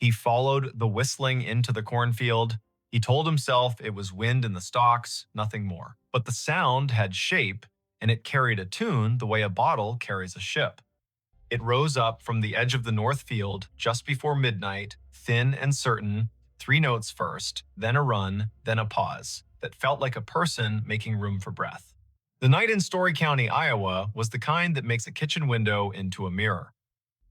He followed the whistling into the cornfield. He told himself it was wind in the stalks, nothing more. But the sound had shape, and it carried a tune the way a bottle carries a ship. It rose up from the edge of the north field just before midnight, thin and certain, 3 notes first, then a run, then a pause, that felt like a person making room for breath. The night in Story County, Iowa, was the kind that makes a kitchen window into a mirror.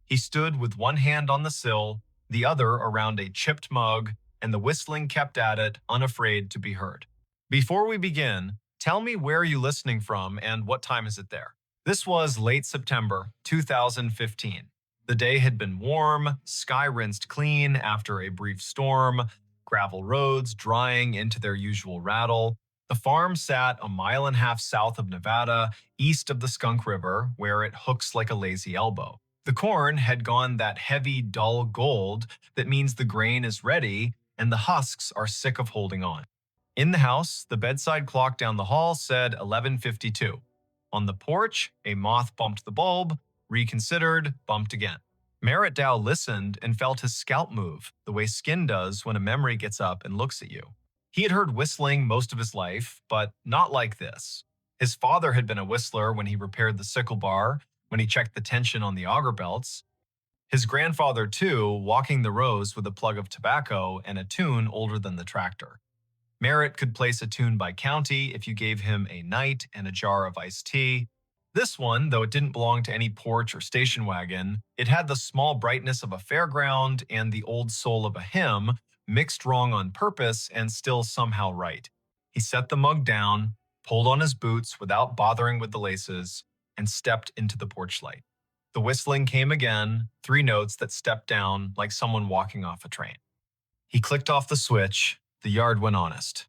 He stood with one hand on the sill, the other around a chipped mug, and the whistling kept at it, unafraid to be heard. Before we begin, tell me where you're listening from and what time is it there? This was late September 2015. The day had been warm, sky rinsed clean after a brief storm, gravel roads drying into their usual rattle. The farm sat 1.5 miles south of Nevada, east of the Skunk River, where it hooks like a lazy elbow. The corn had gone that heavy, dull gold that means the grain is ready and the husks are sick of holding on. In the house, the bedside clock down the hall said 11:52. On the porch, a moth bumped the bulb, reconsidered, bumped again. Merritt Dow listened and felt his scalp move, the way skin does when a memory gets up and looks at you. He had heard whistling most of his life, but not like this. His father had been a whistler when he repaired the sickle bar, when he checked the tension on the auger belts. His grandfather, too, walking the rows with a plug of tobacco and a tune older than the tractor. Merritt could place a tune by county if you gave him a night and a jar of iced tea. This one, though it didn't belong to any porch or station wagon, it had the small brightness of a fairground and the old soul of a hymn, mixed wrong on purpose and still somehow right. He set the mug down, pulled on his boots without bothering with the laces, and stepped into the porch light. The whistling came again, 3 notes that stepped down like someone walking off a train. He clicked off the switch. The yard went honest.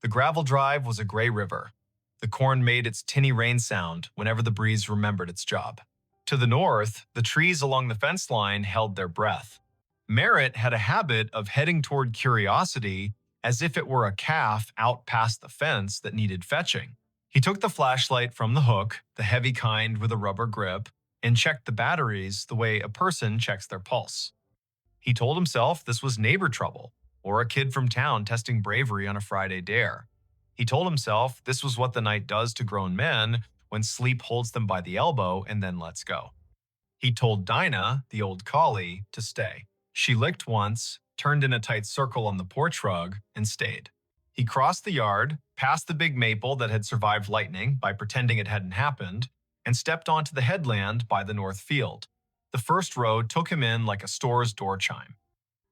The gravel drive was a gray river. The corn made its tinny rain sound whenever the breeze remembered its job. To the north, the trees along the fence line held their breath. Merritt had a habit of heading toward curiosity as if it were a calf out past the fence that needed fetching. He took the flashlight from the hook, the heavy kind with a rubber grip, and checked the batteries the way a person checks their pulse. He told himself this was neighbor trouble, or a kid from town testing bravery on a Friday dare. He told himself this was what the night does to grown men when sleep holds them by the elbow and then lets go. He told Dinah, the old collie, to stay. She licked once, turned in a tight circle on the porch rug, and stayed. He crossed the yard, past the big maple that had survived lightning by pretending it hadn't happened, and stepped onto the headland by the north field. The first row took him in like a store's door chime.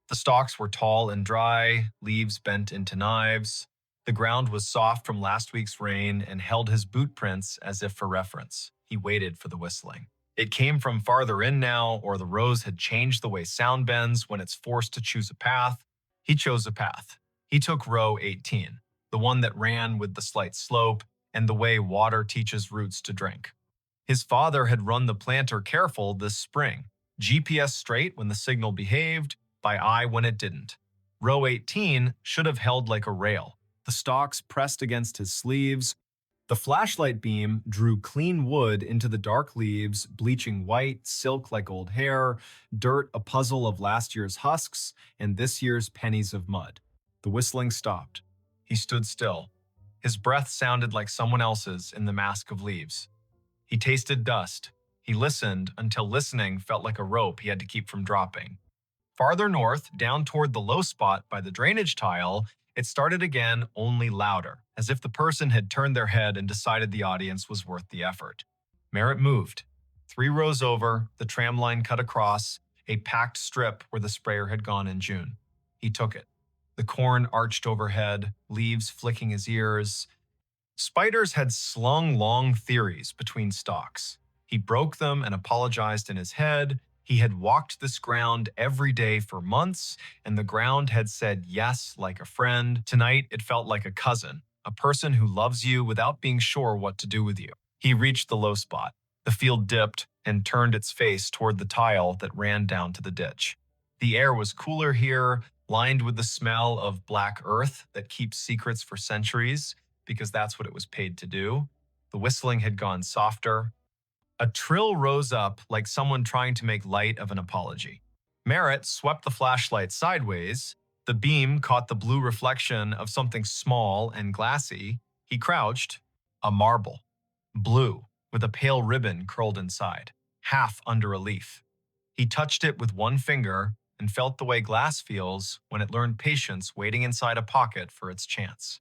The stalks were tall and dry, leaves bent into knives. The ground was soft from last week's rain and held his boot prints as if for reference. He waited for the whistling. It came from farther in now, or the rows had changed the way sound bends when it's forced to choose a path. He chose a path. He took row 18, the one that ran with the slight slope and the way water teaches roots to drink. His father had run the planter careful this spring, GPS straight when the signal behaved, by eye when it didn't. Row 18 should have held like a rail, the stalks pressed against his sleeves. The flashlight beam drew clean wood into the dark leaves, bleaching white, silk like old hair, dirt a puzzle of last year's husks, and this year's pennies of mud. The whistling stopped. He stood still. His breath sounded like someone else's in the mask of leaves. He tasted dust. He listened until listening felt like a rope he had to keep from dropping. Farther north, down toward the low spot by the drainage tile, it started again, only louder, as if the person had turned their head and decided the audience was worth the effort. Merritt moved. 3 rows over, the tram line cut across, a packed strip where the sprayer had gone in June. He took it. The corn arched overhead, leaves flicking his ears. Spiders had slung long theories between stalks. He broke them and apologized in his head. He had walked this ground every day for months, and the ground had said yes like a friend. Tonight, it felt like a cousin, a person who loves you without being sure what to do with you. He reached the low spot. The field dipped and turned its face toward the tile that ran down to the ditch. The air was cooler here, lined with the smell of black earth that keeps secrets for centuries, because that's what it was paid to do. The whistling had gone softer. A trill rose up like someone trying to make light of an apology. Merritt swept the flashlight sideways. The beam caught the blue reflection of something small and glassy. He crouched. A marble. Blue, with a pale ribbon curled inside, half under a leaf. He touched it with one finger and felt the way glass feels when it learned patience waiting inside a pocket for its chance.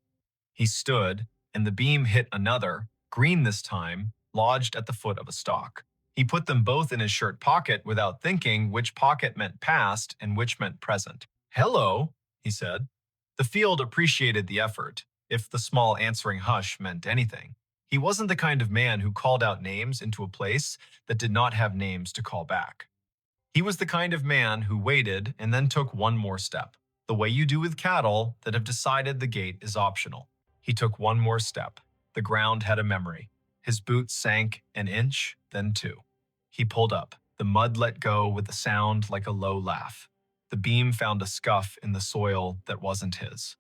He stood, and the beam hit another, green this time, lodged at the foot of a stalk. He put them both in his shirt pocket without thinking which pocket meant past and which meant present. "Hello," he said. The field appreciated the effort, if the small answering hush meant anything. He wasn't the kind of man who called out names into a place that did not have names to call back. He was the kind of man who waited and then took one more step, the way you do with cattle that have decided the gate is optional. He took one more step. The ground had a memory. His boots sank an inch, then two. He pulled up. The mud let go with a sound like a low laugh. The beam found a scuff in the soil that wasn't his.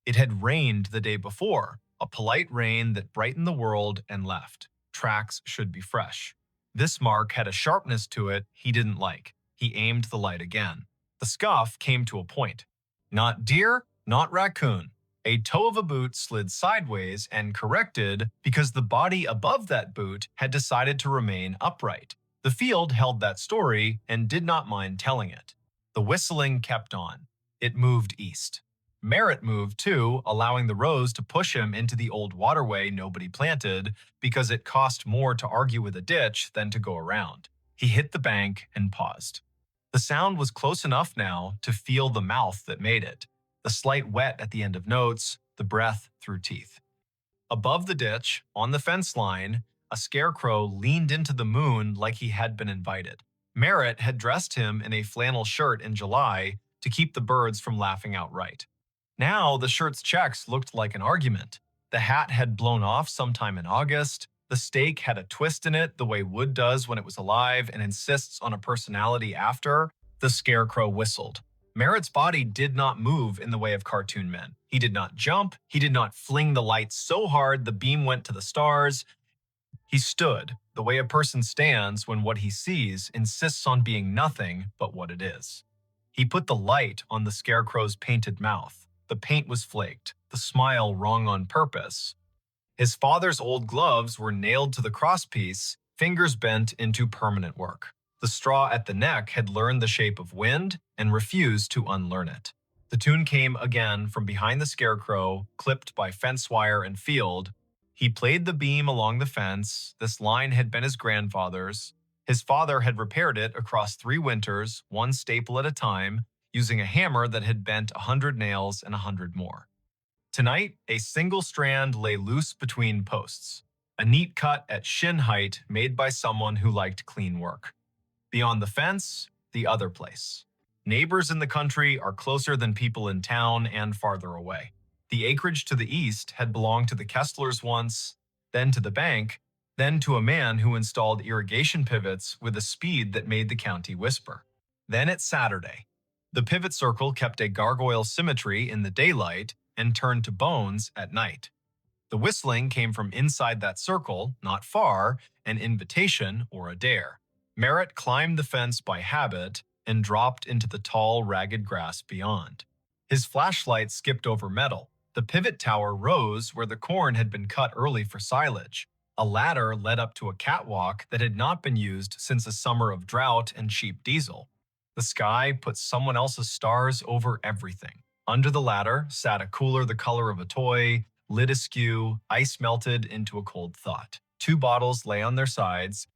It had rained the day before, a polite rain that brightened the world and left. Tracks should be fresh. This mark had a sharpness to it he didn't like. He aimed the light again. The scuff came to a point. Not deer, not raccoon. A toe of a boot slid sideways and corrected because the body above that boot had decided to remain upright. The field held that story and did not mind telling it. The whistling kept on. It moved east. Merritt moved too, allowing the rows to push him into the old waterway nobody planted because it cost more to argue with a ditch than to go around. He hit the bank and paused. The sound was close enough now to feel the mouth that made it, the slight wet at the end of notes, the breath through teeth. Above the ditch, on the fence line, a scarecrow leaned into the moon like he had been invited. Merritt had dressed him in a flannel shirt in July to keep the birds from laughing outright. Now the shirt's checks looked like an argument. The hat had blown off sometime in August. The stake had a twist in it the way wood does when it was alive and insists on a personality after. The scarecrow whistled. Merritt's body did not move in the way of cartoon men. He did not jump. He did not fling the light so hard the beam went to the stars. He stood, the way a person stands when what he sees insists on being nothing but what it is. He put the light on the scarecrow's painted mouth. The paint was flaked, the smile wrong on purpose. His father's old gloves were nailed to the crosspiece, fingers bent into permanent work. The straw at the neck had learned the shape of wind and refused to unlearn it. The tune came again from behind the scarecrow, clipped by fence wire and field. He played the beam along the fence. This line had been his grandfather's. His father had repaired it across 3 winters, one staple at a time, using a hammer that had bent 100 nails and 100 more. Tonight, a single strand lay loose between posts, a neat cut at shin height made by someone who liked clean work. Beyond the fence, the other place. Neighbors in the country are closer than people in town and farther away. The acreage to the east had belonged to the Kesslers once, then to the bank, then to a man who installed irrigation pivots with a speed that made the county whisper. Then it's Saturday. The pivot circle kept a gargoyle symmetry in the daylight and turned to bones at night. The whistling came from inside that circle, not far, an invitation or a dare. Merritt climbed the fence by habit and dropped into the tall, ragged grass beyond. His flashlight skipped over metal. The pivot tower rose where the corn had been cut early for silage. A ladder led up to a catwalk that had not been used since a summer of drought and cheap diesel. The sky put someone else's stars over everything. Under the ladder sat a cooler the color of a toy, lid askew, ice melted into a cold thought. 2 bottles lay on their sides.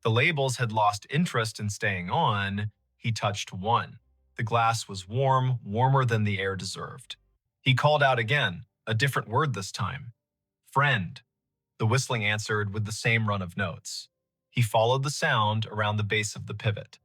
The labels had lost interest in staying on. He touched one. The glass was warm, warmer than the air deserved. He called out again, a different word this time. "Friend." The whistling answered with the same run of notes. He followed the sound around the base of the pivot.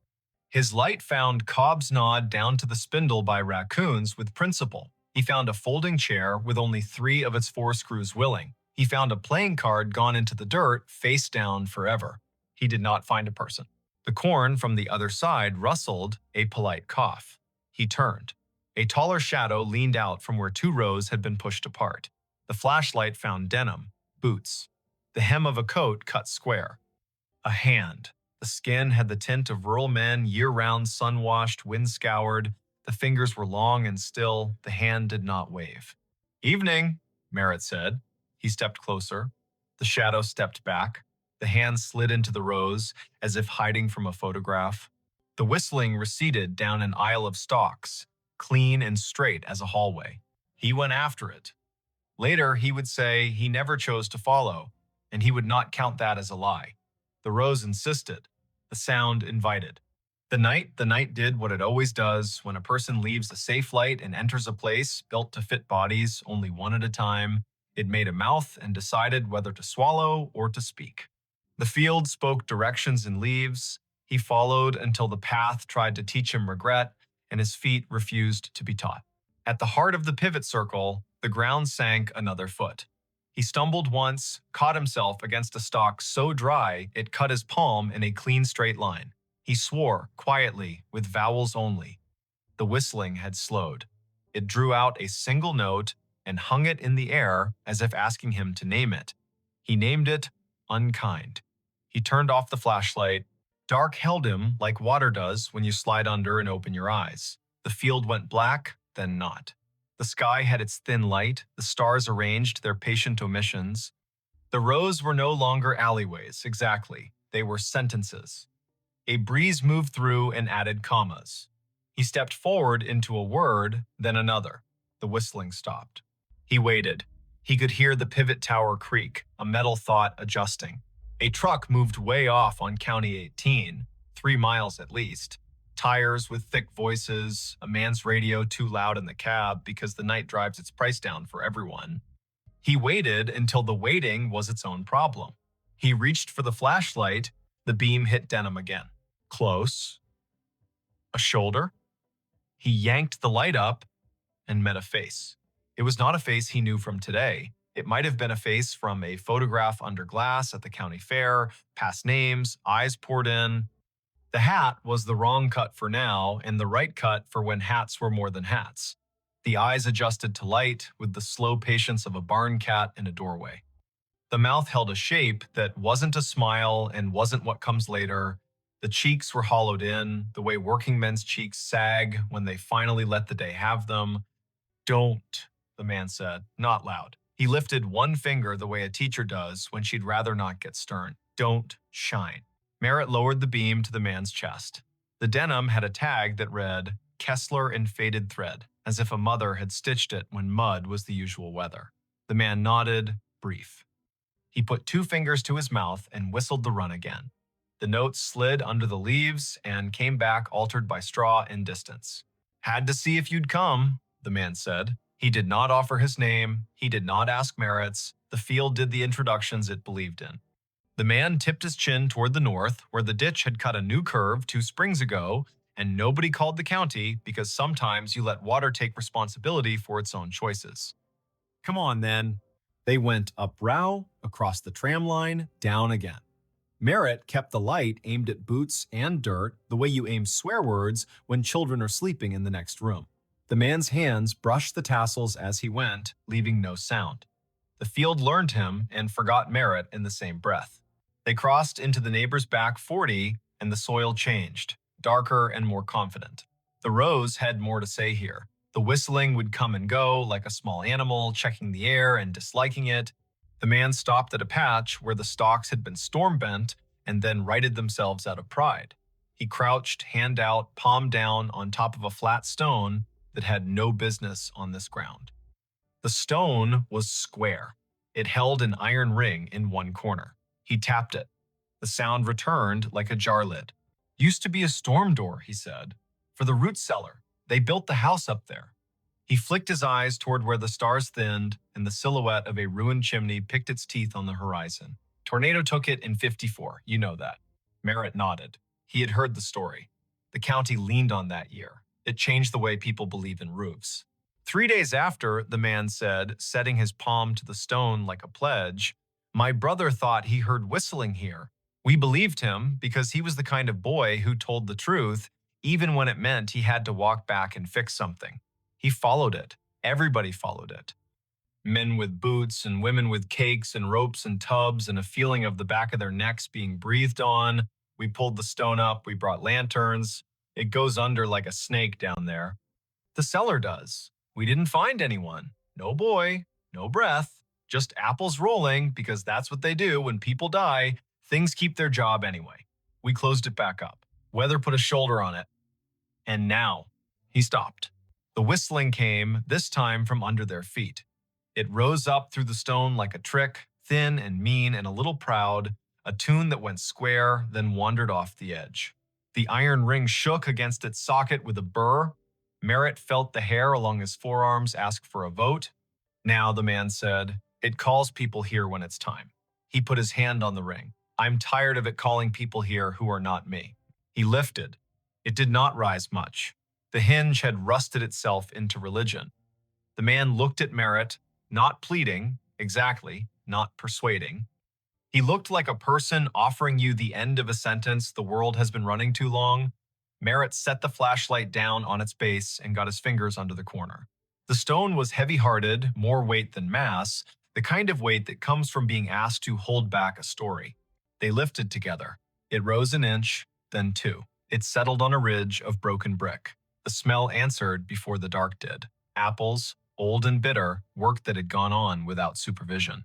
His light found cobs gnawed down to the spindle by raccoons with principle. He found a folding chair with only 3 of its 4 screws willing. He found a playing card gone into the dirt, face down forever. He did not find a person. The corn from the other side rustled, a polite cough. He turned. A taller shadow leaned out from where 2 rows had been pushed apart. The flashlight found denim, boots, the hem of a coat cut square. A hand. The skin had the tint of rural men, year-round, sun-washed, wind-scoured. The fingers were long and still. The hand did not wave. "Evening," Merritt said. He stepped closer. The shadow stepped back. The hand slid into the rose, as if hiding from a photograph. The whistling receded down an aisle of stalks, clean and straight as a hallway. He went after it. Later, he would say he never chose to follow, and he would not count that as a lie. The rose insisted. The sound invited. The night did what it always does when a person leaves a safe light and enters a place built to fit bodies only one at a time. It made a mouth and decided whether to swallow or to speak. The field spoke directions in leaves. He followed until the path tried to teach him regret, and his feet refused to be taught. At the heart of the pivot circle, the ground sank another foot. He stumbled once, caught himself against a stalk so dry it cut his palm in a clean straight line. He swore, quietly, with vowels only. The whistling had slowed. It drew out a single note and hung it in the air as if asking him to name it. He named it Unkind. He turned off the flashlight. Dark held him like water does when you slide under and open your eyes. The field went black, then not. The sky had its thin light, the stars arranged their patient omissions. The rows were no longer alleyways, exactly. They were sentences. A breeze moved through and added commas. He stepped forward into a word, then another. The whistling stopped. He waited. He could hear the pivot tower creak, a metal thought adjusting. A truck moved way off on County 18, 3 miles at least. Tires with thick voices, a man's radio too loud in the cab because the night drives its price down for everyone. He waited until the waiting was its own problem. He reached for the flashlight. The beam hit denim again. Close. A shoulder. He yanked the light up and met a face. It was not a face he knew from today. It might have been a face from a photograph under glass at the county fair, past names, eyes poured in. The hat was the wrong cut for now and the right cut for when hats were more than hats. The eyes adjusted to light with the slow patience of a barn cat in a doorway. The mouth held a shape that wasn't a smile and wasn't what comes later. The cheeks were hollowed in, the way working men's cheeks sag when they finally let the day have them. "Don't," the man said, not loud. He lifted one finger the way a teacher does when she'd rather not get stern. "Don't shine." Merritt lowered the beam to the man's chest. The denim had a tag that read, "Kessler in faded thread," as if a mother had stitched it when mud was the usual weather. The man nodded, brief. He put 2 fingers to his mouth and whistled the run again. The notes slid under the leaves and came back altered by straw and distance. "Had to see if you'd come," the man said. He did not offer his name. He did not ask Merritt's. The field did the introductions it believed in. The man tipped his chin toward the north, where the ditch had cut a new curve 2 springs ago, and nobody called the county because sometimes you let water take responsibility for its own choices. "Come on, then." They went up Row, across the tram line, down again. Merritt kept the light aimed at boots and dirt the way you aim swear words when children are sleeping in the next room. The man's hands brushed the tassels as he went, leaving no sound. The field learned him and forgot Merritt in the same breath. They crossed into the neighbor's back 40, and the soil changed, darker and more confident. The rows had more to say here. The whistling would come and go like a small animal, checking the air and disliking it. The man stopped at a patch where the stalks had been storm-bent and then righted themselves out of pride. He crouched, hand out, palm down on top of a flat stone that had no business on this ground. The stone was square. It held an iron ring in one corner. He tapped it. The sound returned like a jar lid. "Used to be a storm door," he said. "For the root cellar. They built the house up there." He flicked his eyes toward where the stars thinned and the silhouette of a ruined chimney picked its teeth on the horizon. "Tornado took it in 54, you know that." Merritt nodded. He had heard the story. The county leaned on that year. It changed the way people believe in roofs. 3 days after, the man said, setting his palm to the stone like a pledge, "My brother thought he heard whistling here. We believed him because he was the kind of boy who told the truth, even when it meant he had to walk back and fix something. He followed it. Everybody followed it. Men with boots and women with cakes and ropes and tubs and a feeling of the back of their necks being breathed on. We pulled the stone up, we brought lanterns. It goes under like a snake down there. The cellar does. We didn't find anyone. No boy, no breath, just apples rolling because that's what they do when people die. Things keep their job anyway. We closed it back up. Weather put a shoulder on it. And now, he stopped. The whistling came, this time from under their feet. It rose up through the stone like a trick, thin and mean and a little proud, a tune that went square, then wandered off the edge. The iron ring shook against its socket with a burr. Merritt felt the hair along his forearms ask for a vote. Now, the man said, it calls people here when it's time. He put his hand on the ring. I'm tired of it calling people here who are not me. He lifted. It did not rise much. The hinge had rusted itself into religion. The man looked at Merritt, not pleading, exactly, not persuading. He looked like a person offering you the end of a sentence the world has been running too long. Merritt set the flashlight down on its base and got his fingers under the corner. The stone was heavy-hearted, more weight than mass, the kind of weight that comes from being asked to hold back a story. They lifted together. It rose an inch, then two. It settled on a ridge of broken brick. The smell answered before the dark did. Apples, old and bitter, work that had gone on without supervision.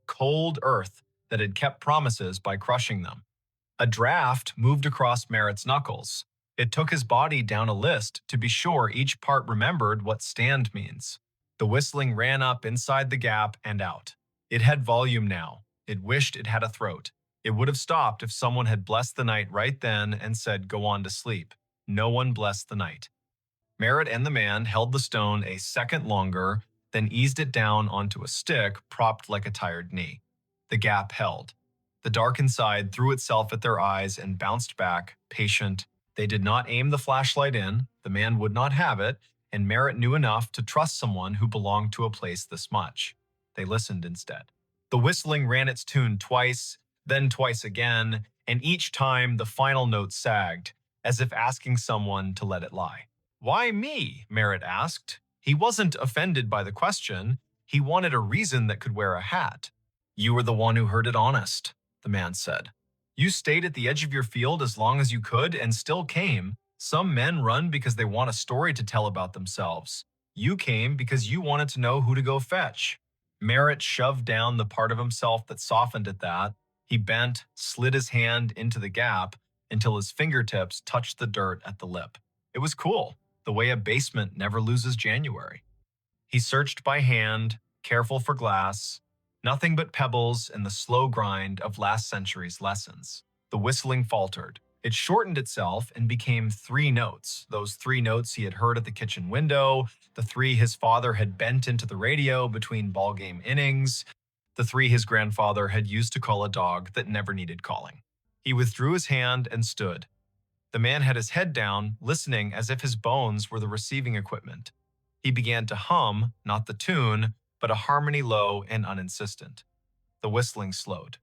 Cold earth that had kept promises by crushing them. A draft moved across Merritt's knuckles. It took his body down a list to be sure each part remembered what stand means. The whistling ran up inside the gap and out. It had volume now. It wished it had a throat. It would have stopped if someone had blessed the night right then and said, go on to sleep. No one blessed the night. Merritt and the man held the stone a second longer, then eased it down onto a stick propped like a tired knee. The gap held. The dark inside threw itself at their eyes and bounced back, patient. They did not aim the flashlight in, the man would not have it, and Merritt knew enough to trust someone who belonged to a place this much. They listened instead. The whistling ran its tune twice, then twice again, and each time the final note sagged, as if asking someone to let it lie. Why me? Merritt asked. He wasn't offended by the question. He wanted a reason that could wear a hat. You were the one who heard it honest, the man said. You stayed at the edge of your field as long as you could and still came. Some men run because they want a story to tell about themselves. You came because you wanted to know who to go fetch. Merritt shoved down the part of himself that softened at that. He bent, slid his hand into the gap until his fingertips touched the dirt at the lip. It was cool, the way a basement never loses January. He searched by hand, careful for glass, nothing but pebbles and the slow grind of last century's lessons. The whistling faltered. It shortened itself and became 3 notes, those 3 notes he had heard at the kitchen window, the 3 his father had bent into the radio between ballgame innings, the 3 his grandfather had used to call a dog that never needed calling. He withdrew his hand and stood. The man had his head down, listening as if his bones were the receiving equipment. He began to hum, not the tune, but a harmony low and uninsistent. The whistling slowed.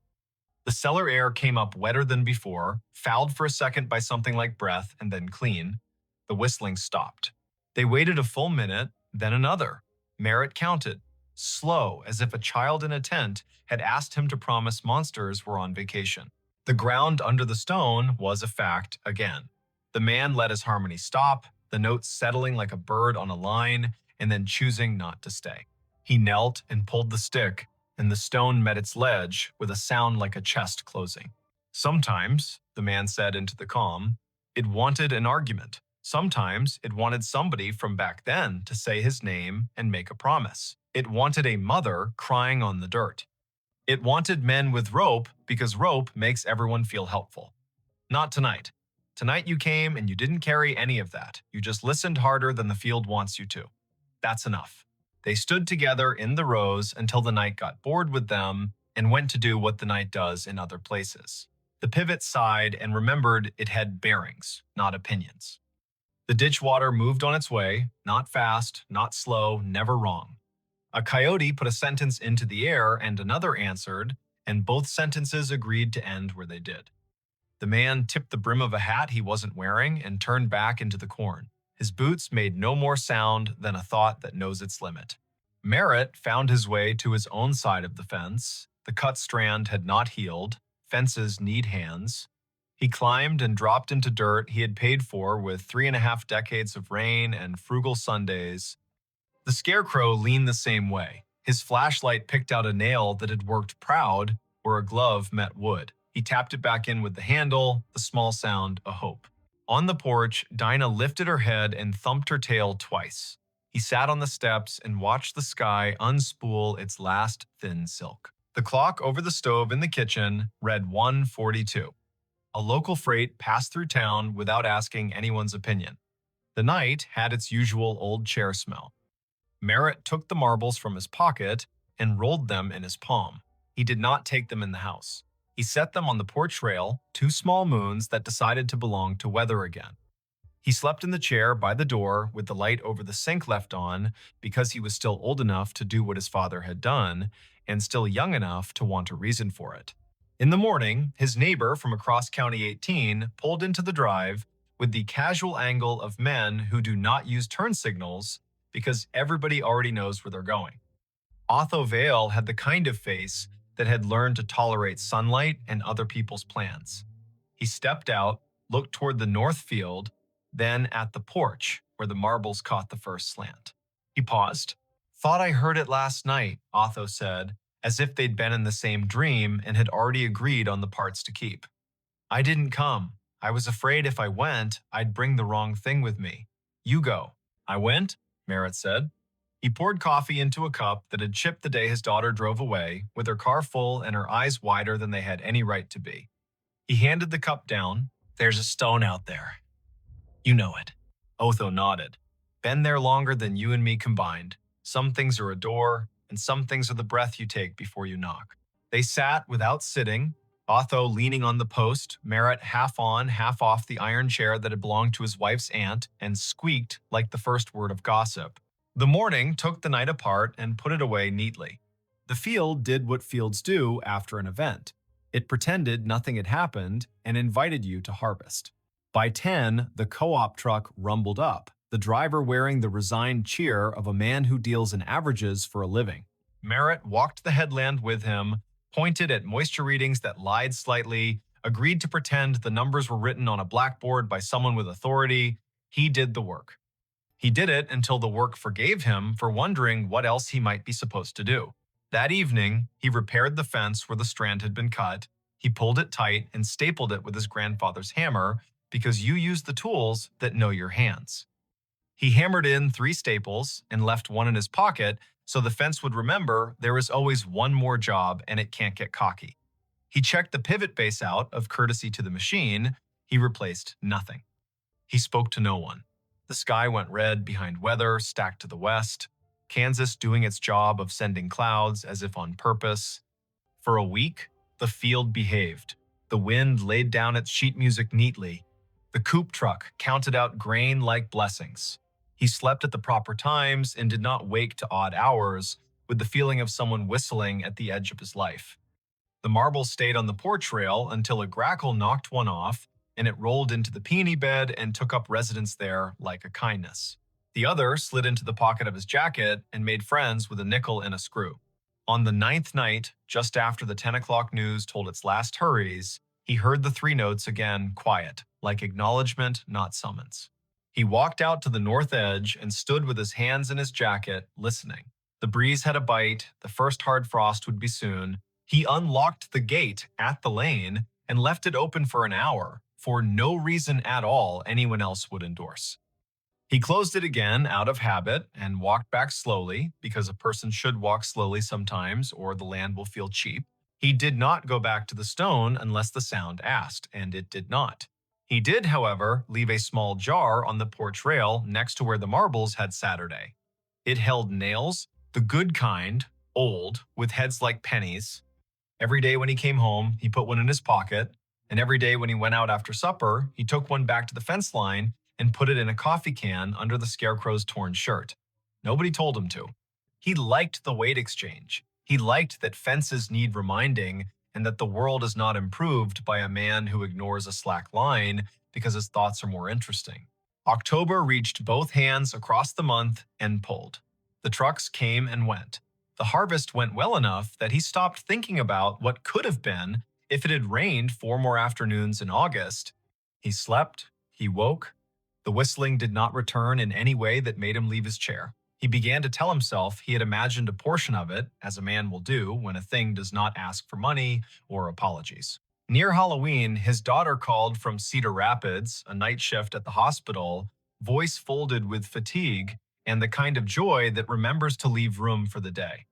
The cellar air came up wetter than before, fouled for a second by something like breath, and then clean. The whistling stopped. They waited a full minute, then another. Merritt counted, slow as if a child in a tent had asked him to promise monsters were on vacation. The ground under the stone was a fact again. The man let his harmony stop, the notes settling like a bird on a line, and then choosing not to stay. He knelt and pulled the stick, and the stone met its ledge with a sound like a chest closing. Sometimes, the man said into the calm, it wanted an argument. Sometimes it wanted somebody from back then to say his name and make a promise. It wanted a mother crying on the dirt. It wanted men with rope because rope makes everyone feel helpful. Not tonight. Tonight you came and you didn't carry any of that. You just listened harder than the field wants you to. That's enough. They stood together in the rows until the night got bored with them and went to do what the night does in other places. The pivot sighed and remembered it had bearings, not opinions. The ditch water moved on its way, not fast, not slow, never wrong. A coyote put a sentence into the air and another answered, and both sentences agreed to end where they did. The man tipped the brim of a hat he wasn't wearing and turned back into the corn. His boots made no more sound than a thought that knows its limit. Merritt found his way to his own side of the fence. The cut strand had not healed. Fences need hands. He climbed and dropped into dirt he had paid for with 3.5 decades of rain and frugal Sundays. The scarecrow leaned the same way. His flashlight picked out a nail that had worked proud where a glove met wood. He tapped it back in with the handle, the small sound a hope. On the porch, Dinah lifted her head and thumped her tail twice. He sat on the steps and watched the sky unspool its last thin silk. The clock over the stove in the kitchen read 1:42. A local freight passed through town without asking anyone's opinion. The night had its usual old chair smell. Merritt took the marbles from his pocket and rolled them in his palm. He did not take them in the house. He set them on the porch rail, two small moons that decided to belong to weather again. He slept in the chair by the door with the light over the sink left on because he was still old enough to do what his father had done and still young enough to want a reason for it. In the morning, his neighbor from across County 18 pulled into the drive with the casual angle of men who do not use turn signals because everybody already knows where they're going. Otho Vale had the kind of face that had learned to tolerate sunlight and other people's plans. He stepped out, looked toward the north field, then at the porch where the marbles caught the first slant. He paused. "Thought I heard it last night," Otho said, as if they'd been in the same dream and had already agreed on the parts to keep. "I didn't come. I was afraid if I went, I'd bring the wrong thing with me. You go." "I went," Merritt said. He poured coffee into a cup that had chipped the day his daughter drove away, with her car full and her eyes wider than they had any right to be. He handed the cup down. "There's a stone out there. You know it." Otho nodded. "Been there longer than you and me combined. Some things are a door, and some things are the breath you take before you knock." They sat without sitting, Otho leaning on the post, Merritt half on, half off the iron chair that had belonged to his wife's aunt, and squeaked like the first word of gossip. The morning took the night apart and put it away neatly. The field did what fields do after an event. It pretended nothing had happened and invited you to harvest. By 10, the co-op truck rumbled up, the driver wearing the resigned cheer of a man who deals in averages for a living. Merritt walked the headland with him, pointed at moisture readings that lied slightly, agreed to pretend the numbers were written on a blackboard by someone with authority. He did the work. He did it until the work forgave him for wondering what else he might be supposed to do. That evening, he repaired the fence where the strand had been cut. He pulled it tight and stapled it with his grandfather's hammer because you use the tools that know your hands. He hammered in 3 staples and left one in his pocket so the fence would remember there is always one more job and it can't get cocky. He checked the pivot base out of courtesy to the machine. He replaced nothing. He spoke to no one. The sky went red behind weather stacked to the west, Kansas doing its job of sending clouds as if on purpose. For a week, the field behaved. The wind laid down its sheet music neatly. The coupe truck counted out grain like blessings. He slept at the proper times and did not wake to odd hours with the feeling of someone whistling at the edge of his life. The marbles stayed on the porch rail until a grackle knocked one off and it rolled into the peony bed and took up residence there like a kindness. The other slid into the pocket of his jacket and made friends with a nickel and a screw. On the 9th night, just after the 10 o'clock news told its last hurries, he heard the 3 notes again quiet, like acknowledgement, not summons. He walked out to the north edge and stood with his hands in his jacket, listening. The breeze had a bite, the first hard frost would be soon. He unlocked the gate at the lane and left it open for an hour, for no reason at all anyone else would endorse. He closed it again out of habit and walked back slowly, because a person should walk slowly sometimes or the land will feel cheap. He did not go back to the stone unless the sound asked, and it did not. He did, however, leave a small jar on the porch rail next to where the marbles had Saturday. It held nails, the good kind, old, with heads like pennies. Every day when he came home, he put one in his pocket, and every day when he went out after supper, he took one back to the fence line and put it in a coffee can under the scarecrow's torn shirt. Nobody told him to. He liked the weight exchange. He liked that fences need reminding and that the world is not improved by a man who ignores a slack line because his thoughts are more interesting. October reached both hands across the month and pulled. The trucks came and went. The harvest went well enough that he stopped thinking about what could have been If it had rained 4 more afternoons in August, he slept, he woke. The whistling did not return in any way that made him leave his chair. He began to tell himself he had imagined a portion of it, as a man will do when a thing does not ask for money or apologies. Near Halloween, his daughter called from Cedar Rapids, a night shift at the hospital, voice folded with fatigue and the kind of joy that remembers to leave room for the day.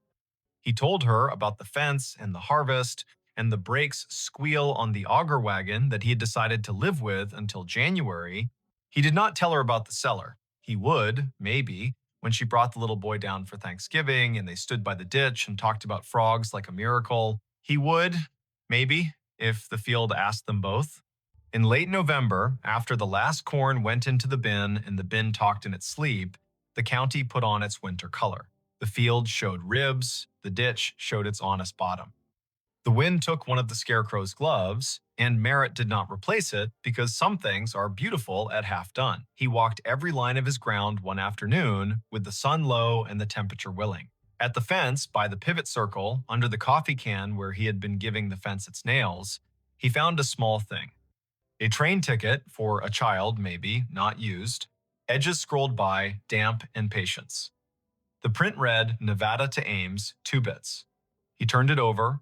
He told her about the fence and the harvest and the brakes squeal on the auger wagon that he had decided to live with until January. He did not tell her about the cellar. He would, maybe, when she brought the little boy down for Thanksgiving and they stood by the ditch and talked about frogs like a miracle. He would, maybe, if the field asked them both. In late November, after the last corn went into the bin and the bin talked in its sleep, the county put on its winter color. The field showed ribs, the ditch showed its honest bottom. The wind took one of the scarecrow's gloves, and Merritt did not replace it because some things are beautiful at half done. He walked every line of his ground one afternoon with the sun low and the temperature willing. At the fence, by the pivot circle, under the coffee can where he had been giving the fence its nails, he found a small thing. A train ticket for a child, maybe, not used. Edges scrolled by, damp and patience. The print read, Nevada to Ames, 2 bits. He turned it over.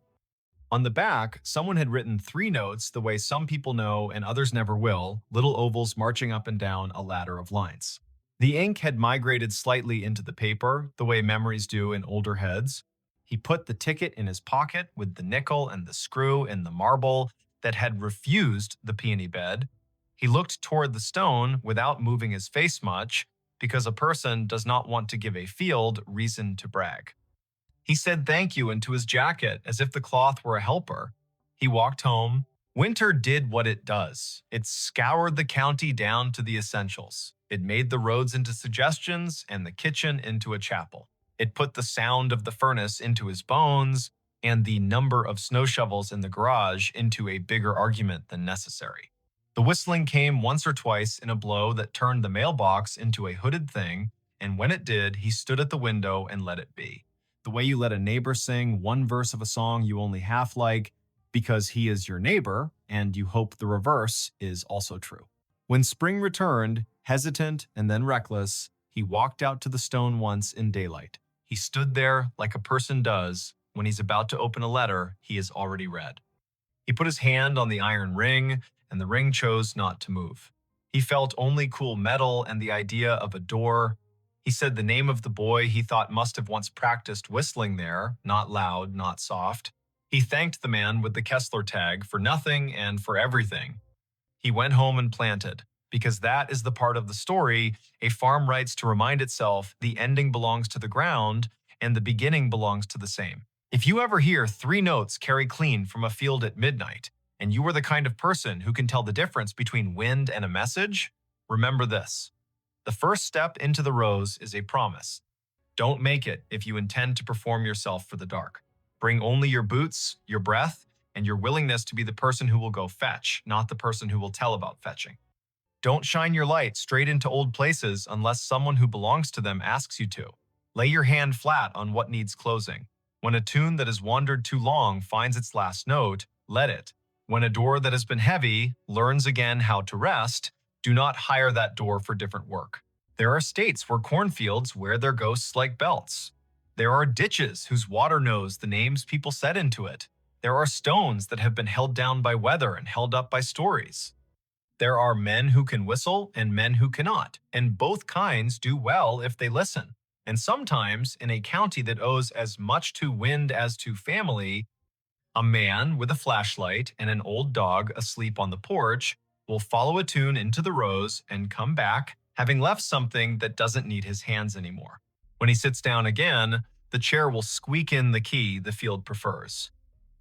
On the back, someone had written 3 notes the way some people know and others never will, little ovals marching up and down a ladder of lines. The ink had migrated slightly into the paper, the way memories do in older heads. He put the ticket in his pocket with the nickel and the screw and the marble that had refused the peony bed. He looked toward the stone without moving his face much, because a person does not want to give a field reason to brag. He said thank you into his jacket as if the cloth were a helper. He walked home. Winter did what it does. It scoured the county down to the essentials. It made the roads into suggestions and the kitchen into a chapel. It put the sound of the furnace into his bones and the number of snow shovels in the garage into a bigger argument than necessary. The whistling came once or twice in a blow that turned the mailbox into a hooded thing, and when it did, he stood at the window and let it be. The way you let a neighbor sing one verse of a song you only half like because he is your neighbor, and you hope the reverse is also true. When spring returned, hesitant and then reckless, he walked out to the stone once in daylight. He stood there like a person does when he's about to open a letter he has already read. He put his hand on the iron ring, and the ring chose not to move. He felt only cool metal and the idea of a door. He said the name of the boy he thought must have once practiced whistling there, not loud, not soft. He thanked the man with the Kessler tag for nothing and for everything. He went home and planted, because that is the part of the story a farm writes to remind itself the ending belongs to the ground and the beginning belongs to the same. If you ever hear 3 notes carry clean from a field at midnight, and you are the kind of person who can tell the difference between wind and a message, remember this. The first step into the rose is a promise. Don't make it if you intend to perform yourself for the dark. Bring only your boots, your breath, and your willingness to be the person who will go fetch, not the person who will tell about fetching. Don't shine your light straight into old places unless someone who belongs to them asks you to. Lay your hand flat on what needs closing. When a tune that has wandered too long finds its last note, let it. When a door that has been heavy learns again how to rest, do not hire that door for different work. There are states where cornfields wear their ghosts like belts. There are ditches whose water knows the names people set into it. There are stones that have been held down by weather and held up by stories. There are men who can whistle and men who cannot, and both kinds do well if they listen. And sometimes, in a county that owes as much to wind as to family, a man with a flashlight and an old dog asleep on the porch will follow a tune into the rose and come back, having left something that doesn't need his hands anymore. When he sits down again, the chair will squeak in the key the field prefers.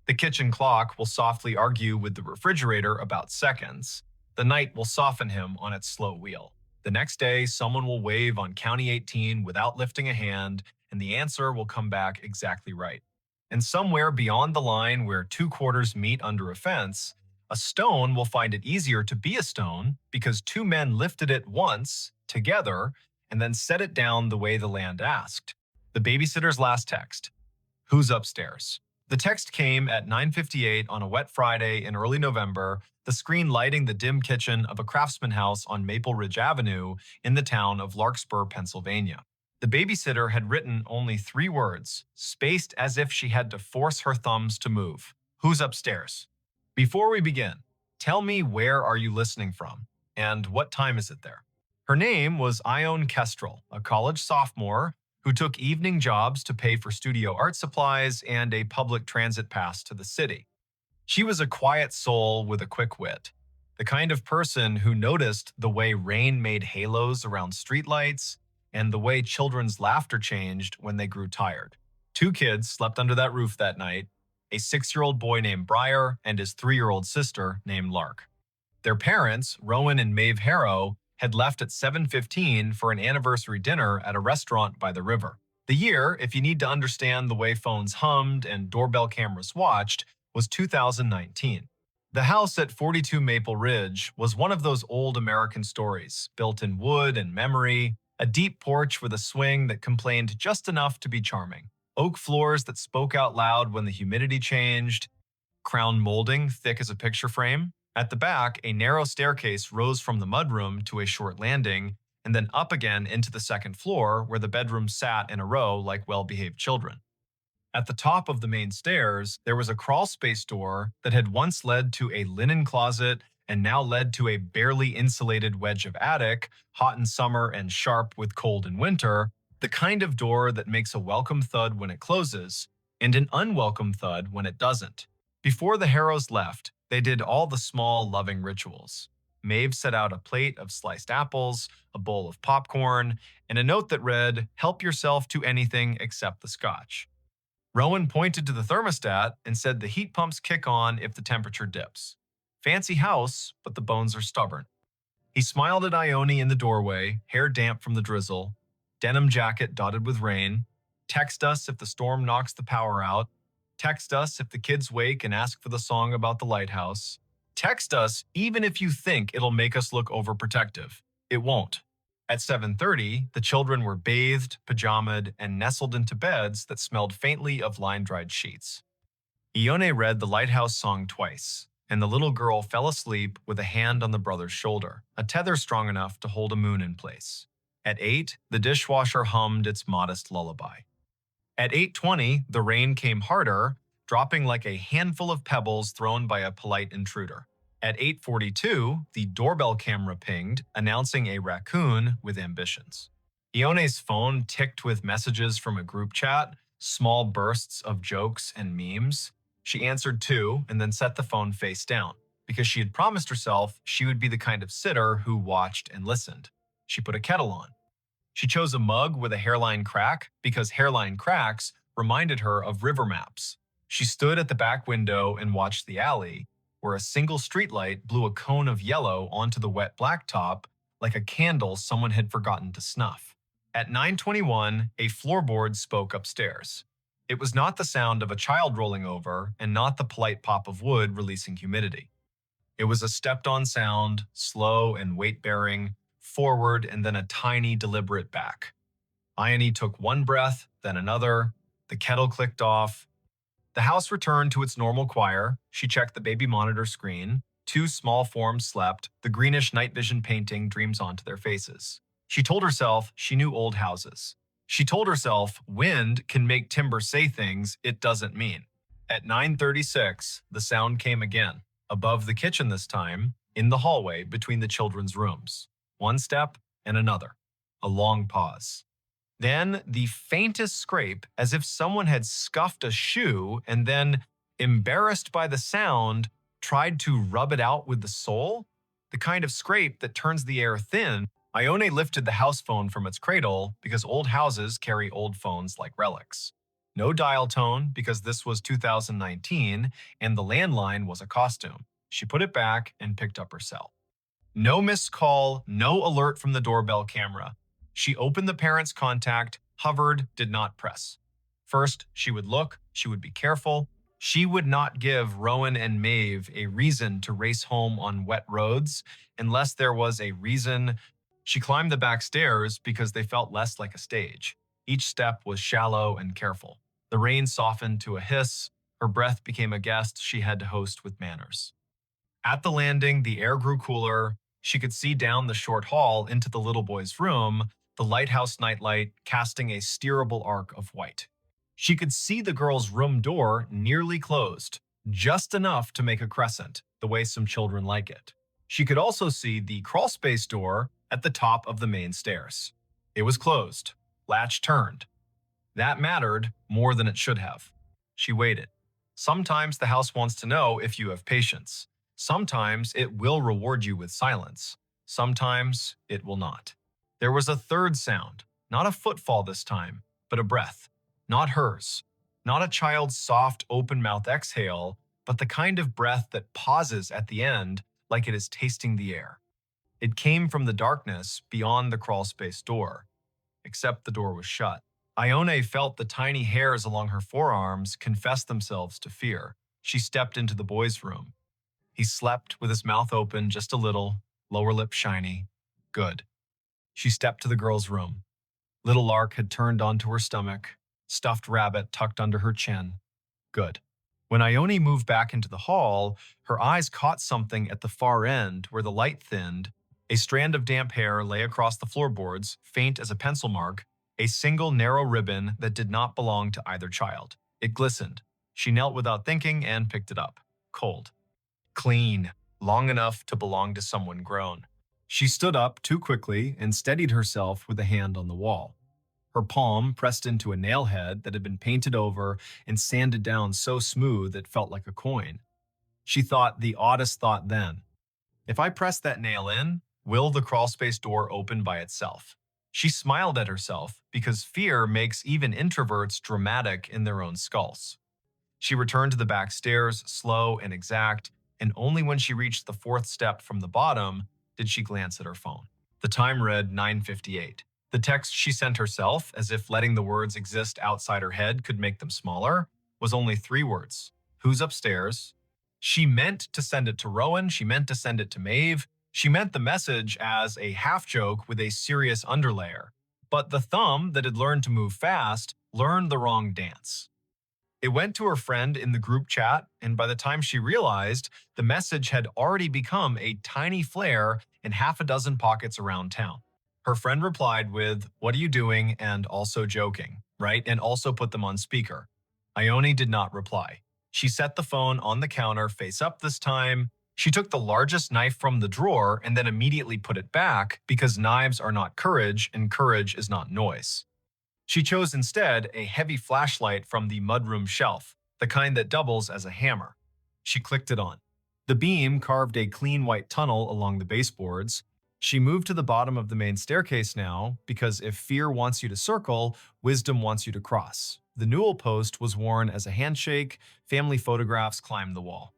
The kitchen clock will softly argue with the refrigerator about seconds. The night will soften him on its slow wheel. The next day, someone will wave on County 18 without lifting a hand, and the answer will come back exactly right. And somewhere beyond the line where 2 quarters meet under a fence, a stone will find it easier to be a stone because 2 men lifted it once, together, and then set it down the way the land asked. The babysitter's last text. Who's upstairs? The text came at 9:58 on a wet Friday in early November, the screen lighting the dim kitchen of a craftsman house on Maple Ridge Avenue in the town of Larkspur, Pennsylvania. The babysitter had written only 3 words, spaced as if she had to force her thumbs to move. Who's upstairs? Before we begin, tell me, where are you listening from? And what time is it there? Her name was Ione Kestrel, a college sophomore who took evening jobs to pay for studio art supplies and a public transit pass to the city. She was a quiet soul with a quick wit, the kind of person who noticed the way rain made halos around streetlights and the way children's laughter changed when they grew tired. 2 kids slept under that roof that night, a 6-year-old boy named Briar and his 3-year-old sister named Lark. Their parents, Rowan and Maeve Harrow, had left at 7:15 for an anniversary dinner at a restaurant by the river. The year, if you need to understand the way phones hummed and doorbell cameras watched, was 2019. The house at 42 Maple Ridge was one of those old American stories, built in wood and memory, a deep porch with a swing that complained just enough to be charming, oak floors that spoke out loud when the humidity changed, crown molding thick as a picture frame. At the back, a narrow staircase rose from the mudroom to a short landing, and then up again into the second floor where the bedrooms sat in a row like well-behaved children. At the top of the main stairs, there was a crawl space door that had once led to a linen closet and now led to a barely insulated wedge of attic, hot in summer and sharp with cold in winter, the kind of door that makes a welcome thud when it closes and an unwelcome thud when it doesn't. Before the Harrows left, they did all the small, loving rituals. Maeve set out a plate of sliced apples, a bowl of popcorn, and a note that read, "Help yourself to anything except the scotch." Rowan pointed to the thermostat and said the heat pumps kick on if the temperature dips. Fancy house, but the bones are stubborn. He smiled at Ione in the doorway, hair damp from the drizzle, denim jacket dotted with rain. Text us if the storm knocks the power out. Text us if the kids wake and ask for the song about the lighthouse. Text us even if you think it'll make us look overprotective. It won't. At 7:30, the children were bathed, pajamaed, and nestled into beds that smelled faintly of line-dried sheets. Ione read the lighthouse song twice, and the little girl fell asleep with a hand on the brother's shoulder, a tether strong enough to hold a moon in place. At 8, the dishwasher hummed its modest lullaby. At 8:20, the rain came harder, dropping like a handful of pebbles thrown by a polite intruder. At 8:42, the doorbell camera pinged, announcing a raccoon with ambitions. Ione's phone ticked with messages from a group chat, small bursts of jokes and memes. She answered 2 and then set the phone face down, because she had promised herself she would be the kind of sitter who watched and listened. She put a kettle on. She chose a mug with a hairline crack because hairline cracks reminded her of river maps. She stood at the back window and watched the alley, where a single streetlight blew a cone of yellow onto the wet blacktop like a candle someone had forgotten to snuff. At 9:21, a floorboard spoke upstairs. It was not the sound of a child rolling over and not the polite pop of wood releasing humidity. It was a stepped-on sound, slow and weight-bearing, forward and then a tiny, deliberate back. Ione took one breath, then another. The kettle clicked off. The house returned to its normal choir. She checked the baby monitor screen. 2 small forms slept. The greenish night vision painting dreams onto their faces. She told herself she knew old houses. She told herself wind can make timber say things it doesn't mean. At 9:36, the sound came again, above the kitchen this time, in the hallway between the children's rooms. One step and another. A long pause. Then the faintest scrape, as if someone had scuffed a shoe and then, embarrassed by the sound, tried to rub it out with the sole. The kind of scrape that turns the air thin. Ione lifted the house phone from its cradle because old houses carry old phones like relics. No dial tone because this was 2019 and the landline was a costume. She put it back and picked up her cell. No missed call, no alert from the doorbell camera. She opened the parent's contact, hovered, did not press. First, she would look, she would be careful. She would not give Rowan and Maeve a reason to race home on wet roads unless there was a reason. She climbed the back stairs because they felt less like a stage. Each step was shallow and careful. The rain softened to a hiss. Her breath became a guest she had to host with manners. At the landing, the air grew cooler. She could see down the short hall into the little boy's room, the lighthouse nightlight casting a steerable arc of white. She could see the girl's room door nearly closed, just enough to make a crescent, the way some children like it. She could also see the crawlspace door at the top of the main stairs. It was closed, latch turned. That mattered more than it should have. She waited. Sometimes the house wants to know if you have patience. Sometimes it will reward you with silence. Sometimes it will not. There was a third sound, not a footfall this time, but a breath. Not hers. Not a child's soft, open-mouth exhale, but the kind of breath that pauses at the end like it is tasting the air. It came from the darkness beyond the crawlspace door, except the door was shut. Ione felt the tiny hairs along her forearms confess themselves to fear. She stepped into the boy's room. He slept with his mouth open just a little, lower lip shiny. Good. She stepped to the girl's room. Little Lark had turned onto her stomach, stuffed rabbit tucked under her chin. Good. When Ione moved back into the hall, her eyes caught something at the far end where the light thinned. A strand of damp hair lay across the floorboards, faint as a pencil mark, a single narrow ribbon that did not belong to either child. It glistened. She knelt without thinking and picked it up. Cold. Clean. Long enough to belong to someone grown. She stood up too quickly and steadied herself with a hand on the wall. Her palm pressed into a nail head that had been painted over and sanded down so smooth it felt like a coin. She thought the oddest thought then. If I press that nail in, will the crawlspace door open by itself? She smiled at herself because fear makes even introverts dramatic in their own skulls. She returned to the back stairs, slow and exact, and only when she reached the fourth step from the bottom did she glance at her phone. The time read 9:58. The text she sent herself, as if letting the words exist outside her head could make them smaller, was only 3 words. Who's upstairs? She meant to send it to Rowan, she meant to send it to Maeve, she meant the message as a half-joke with a serious underlayer. But the thumb that had learned to move fast learned the wrong dance. It went to her friend in the group chat, and by the time she realized, the message had already become a tiny flare in half a dozen pockets around town. Her friend replied with, "What are you doing?" and also joking, right? And also put them on speaker. Ione did not reply. She set the phone on the counter face up this time. She took the largest knife from the drawer and then immediately put it back because knives are not courage and courage is not noise. She chose instead a heavy flashlight from the mudroom shelf, the kind that doubles as a hammer. She clicked it on. The beam carved a clean white tunnel along the baseboards. She moved to the bottom of the main staircase now, because if fear wants you to circle, wisdom wants you to cross. The newel post was worn as a handshake, family photographs climbed the wall.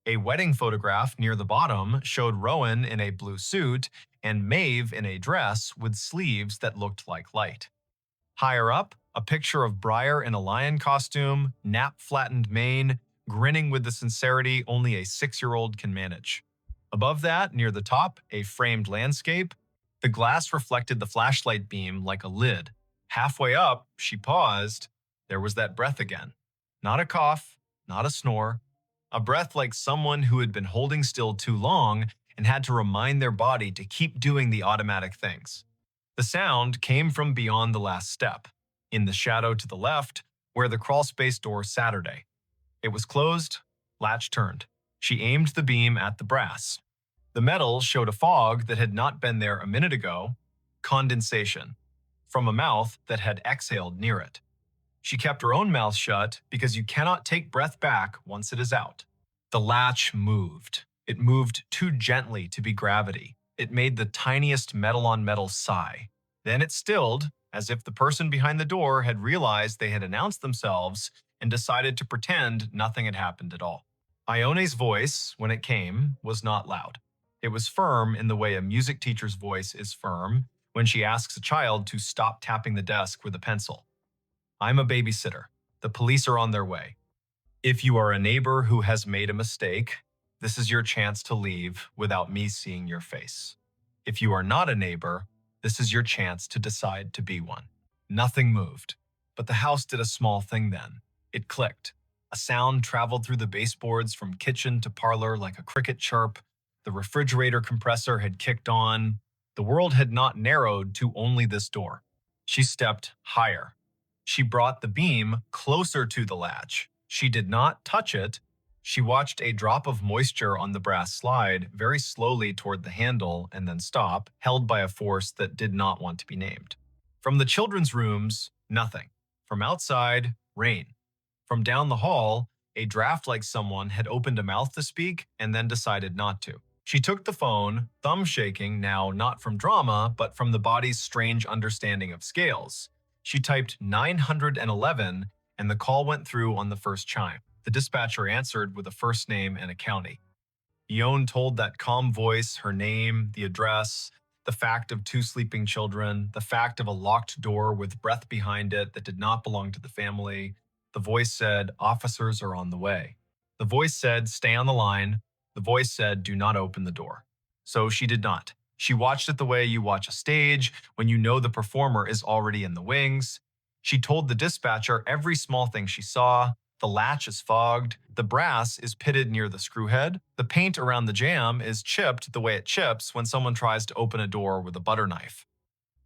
A wedding photograph near the bottom showed Rowan in a blue suit and Maeve in a dress with sleeves that looked like light. Higher up, a picture of Briar in a lion costume, nap-flattened mane, grinning with the sincerity only a 6-year-old can manage. Above that, near the top, a framed landscape. The glass reflected the flashlight beam like a lid. Halfway up, she paused. There was that breath again. Not a cough, not a snore. A breath like someone who had been holding still too long and had to remind their body to keep doing the automatic things. The sound came from beyond the last step, in the shadow to the left, where the crawlspace door Saturday. It was closed, latch turned. She aimed the beam at the brass. The metal showed a fog that had not been there a minute ago, condensation, from a mouth that had exhaled near it. She kept her own mouth shut because you cannot take breath back once it is out. The latch moved. It moved too gently to be gravity. It made the tiniest metal-on-metal sigh. Then it stilled, as if the person behind the door had realized they had announced themselves and decided to pretend nothing had happened at all. Ione's voice, when it came, was not loud. It was firm in the way a music teacher's voice is firm when she asks a child to stop tapping the desk with a pencil. I'm a babysitter. The police are on their way. If you are a neighbor who has made a mistake, this is your chance to leave without me seeing your face. If you are not a neighbor, this is your chance to decide to be one. Nothing moved, but the house did a small thing then. It clicked. A sound traveled through the baseboards from kitchen to parlor like a cricket chirp. The refrigerator compressor had kicked on. The world had not narrowed to only this door. She stepped higher. She brought the beam closer to the latch. She did not touch it. She watched a drop of moisture on the brass slide very slowly toward the handle and then stop, held by a force that did not want to be named. From the children's rooms, nothing. From outside, rain. From down the hall, a draft like someone had opened a mouth to speak and then decided not to. She took the phone, thumb shaking now not from drama, but from the body's strange understanding of scales. She typed 911 and the call went through on the first chime. The dispatcher answered with a first name and a county. Ione told that calm voice her name, the address, the fact of 2 sleeping children, the fact of a locked door with breath behind it that did not belong to the family. The voice said, "Officers are on the way." The voice said, "Stay on the line." The voice said, "Do not open the door." So she did not. She watched it the way you watch a stage when you know the performer is already in the wings. She told the dispatcher every small thing she saw. The latch is fogged. The brass is pitted near the screw head. The paint around the jamb is chipped the way it chips when someone tries to open a door with a butter knife.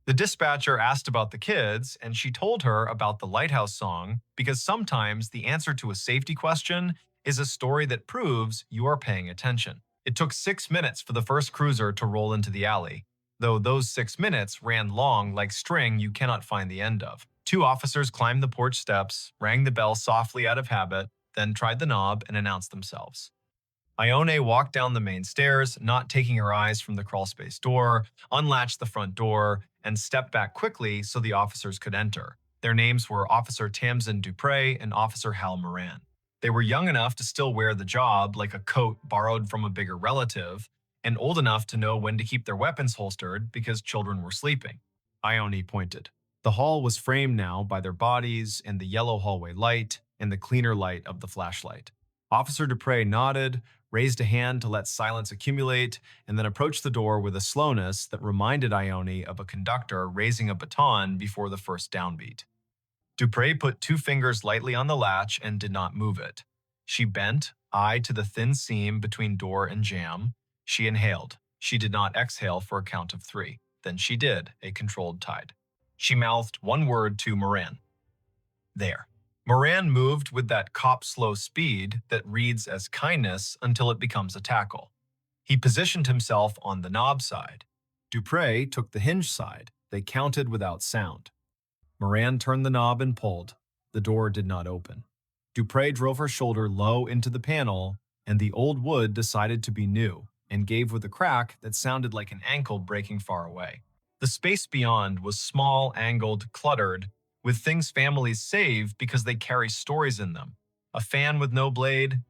The dispatcher asked about the kids, and she told her about the Lighthouse song because sometimes the answer to a safety question is a story that proves you are paying attention. It took 6 minutes for the first cruiser to roll into the alley, though those 6 minutes ran long like string you cannot find the end of. 2 officers climbed the porch steps, rang the bell softly out of habit, then tried the knob and announced themselves. Ione walked down the main stairs, not taking her eyes from the crawlspace door, unlatched the front door, and stepped back quickly so the officers could enter. Their names were Officer Tamsin Dupre and Officer Hal Moran. They were young enough to still wear the job like a coat borrowed from a bigger relative, and old enough to know when to keep their weapons holstered because children were sleeping. Ione pointed. The hall was framed now by their bodies and the yellow hallway light and the cleaner light of the flashlight. Officer Dupre nodded, raised a hand to let silence accumulate, and then approached the door with a slowness that reminded Ione of a conductor raising a baton before the first downbeat. Dupre put 2 fingers lightly on the latch and did not move it. She bent, eye to the thin seam between door and jamb. She inhaled. She did not exhale for a count of 3. Then she did, a controlled tide. She mouthed one word to Moran. There. Moran moved with that cop-slow speed that reads as kindness until it becomes a tackle. He positioned himself on the knob side. Dupre took the hinge side. They counted without sound. Moran turned the knob and pulled. The door did not open. Dupre drove her shoulder low into the panel, and the old wood decided to be new and gave with a crack that sounded like an ankle breaking far away. The space beyond was small, angled, cluttered, with things families save because they carry stories in them. A fan with no blade,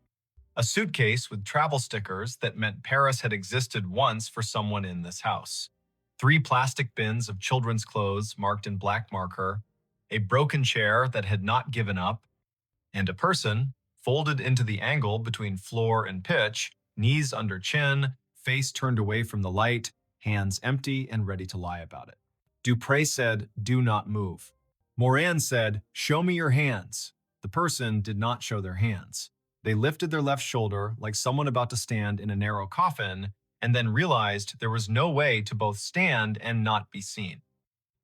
a suitcase with travel stickers that meant Paris had existed once for someone in this house. 3 plastic bins of children's clothes marked in black marker, a broken chair that had not given up, and a person, folded into the angle between floor and pitch, knees under chin, face turned away from the light, hands empty and ready to lie about it. Dupre said, "Do not move." Moran said, "Show me your hands." The person did not show their hands. They lifted their left shoulder like someone about to stand in a narrow coffin, and then realized there was no way to both stand and not be seen.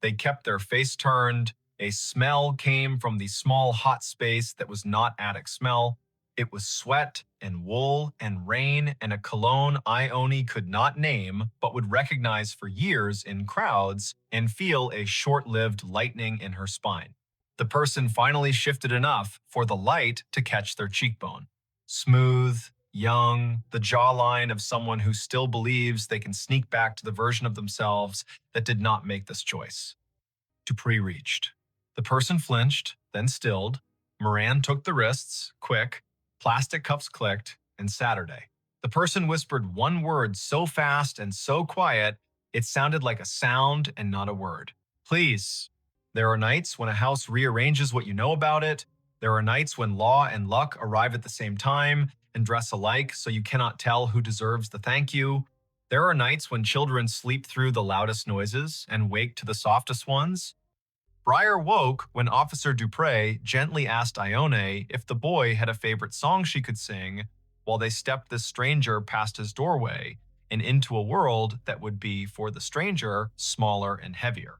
They kept their face turned. A smell came from the small hot space that was not attic smell. It was sweat and wool and rain and a cologne Ione could not name but would recognize for years in crowds and feel a short-lived lightening in her spine. The person finally shifted enough for the light to catch their cheekbone. Smooth, young, the jawline of someone who still believes they can sneak back to the version of themselves that did not make this choice. Dupree reached. The person flinched, then stilled. Moran took the wrists, quick. Plastic cuffs clicked, and Saturday. The person whispered one word so fast and so quiet, it sounded like a sound and not a word. Please. There are nights when a house rearranges what you know about it. There are nights when law and luck arrive at the same time and dress alike so you cannot tell who deserves the thank you. There are nights when children sleep through the loudest noises and wake to the softest ones. Briar woke when Officer Dupre gently asked Ione if the boy had a favorite song she could sing while they stepped this stranger past his doorway and into a world that would be, for the stranger, smaller and heavier.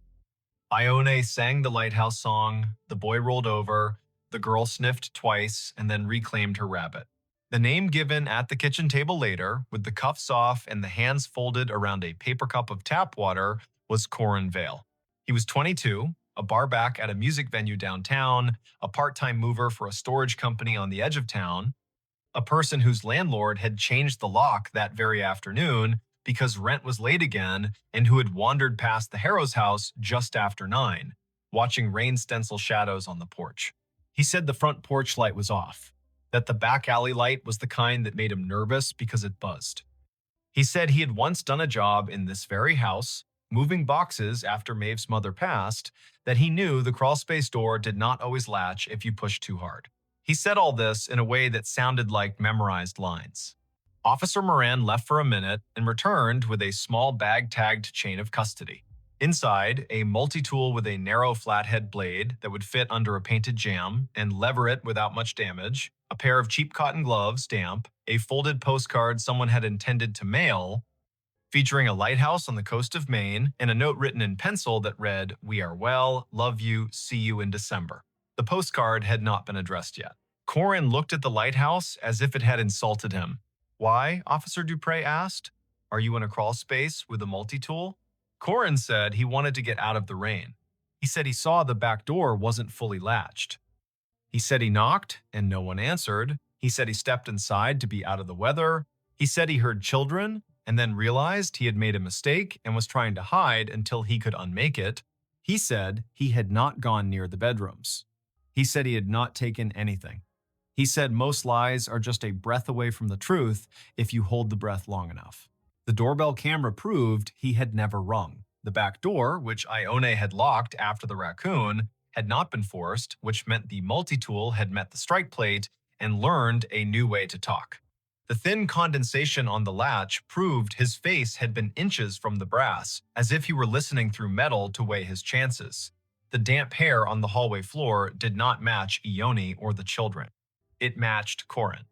Ione sang the lighthouse song, the boy rolled over, the girl sniffed twice, and then reclaimed her rabbit. The name given at the kitchen table later, with the cuffs off and the hands folded around a paper cup of tap water, was Corin Vale. He was 22, a barback at a music venue downtown, a part-time mover for a storage company on the edge of town, a person whose landlord had changed the lock that very afternoon because rent was late again, and who had wandered past the Harrow's house just after 9, watching rain stencil shadows on the porch. He said the front porch light was off, that the back alley light was the kind that made him nervous because it buzzed. He said he had once done a job in this very house, moving boxes after Maeve's mother passed, that he knew the crawlspace door did not always latch if you pushed too hard. He said all this in a way that sounded like memorized lines. Officer Moran left for a minute and returned with a small bag-tagged chain of custody. Inside, a multi-tool with a narrow flathead blade that would fit under a painted jam and lever it without much damage, a pair of cheap cotton gloves, damp, a folded postcard someone had intended to mail, featuring a lighthouse on the coast of Maine, and a note written in pencil that read, "We are well, love you, see you in December." The postcard had not been addressed yet. Corin looked at the lighthouse as if it had insulted him. "Why?" Officer Dupre asked. "Are you in a crawl space with a multi-tool?" Corin said he wanted to get out of the rain. He said he saw the back door wasn't fully latched. He said he knocked and no one answered. He said he stepped inside to be out of the weather. He said he heard children and then realized he had made a mistake and was trying to hide until he could unmake it. He said he had not gone near the bedrooms. He said he had not taken anything. He said most lies are just a breath away from the truth if you hold the breath long enough. The doorbell camera proved he had never rung. The back door, which Ione had locked after the raccoon, had not been forced, which meant the multi-tool had met the strike plate and learned a new way to talk. The thin condensation on the latch proved his face had been inches from the brass, as if he were listening through metal to weigh his chances. The damp hair on the hallway floor did not match Ione or the children. It matched Corin.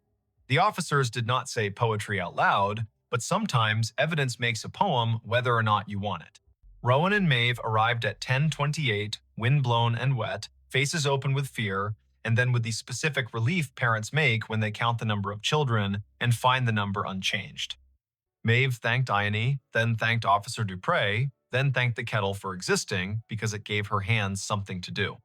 The officers did not say poetry out loud, but sometimes evidence makes a poem whether or not you want it. Rowan and Maeve arrived at 10:28, windblown and wet, faces open with fear, and then with the specific relief parents make when they count the number of children and find the number unchanged. Maeve thanked Ione, then thanked Officer Dupre, then thanked the kettle for existing because it gave her hands something to do.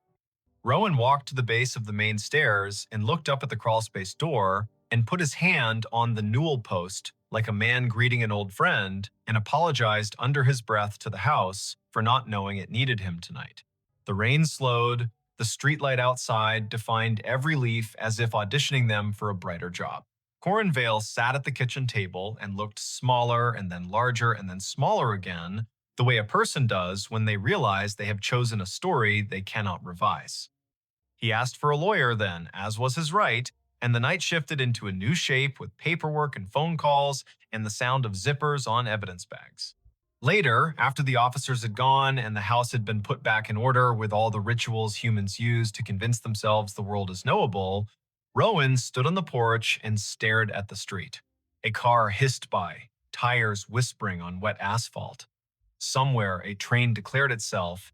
Rowan walked to the base of the main stairs and looked up at the crawlspace door and put his hand on the newel post like a man greeting an old friend and apologized under his breath to the house for not knowing it needed him tonight. The rain slowed, the streetlight outside defined every leaf as if auditioning them for a brighter job. Corin Vale sat at the kitchen table and looked smaller and then larger and then smaller again, the way a person does when they realize they have chosen a story they cannot revise. He asked for a lawyer then, as was his right, and the night shifted into a new shape with paperwork and phone calls and the sound of zippers on evidence bags. Later, after the officers had gone and the house had been put back in order with all the rituals humans use to convince themselves the world is knowable, Rowan stood on the porch and stared at the street. A car hissed by, tires whispering on wet asphalt. Somewhere, a train declared itself.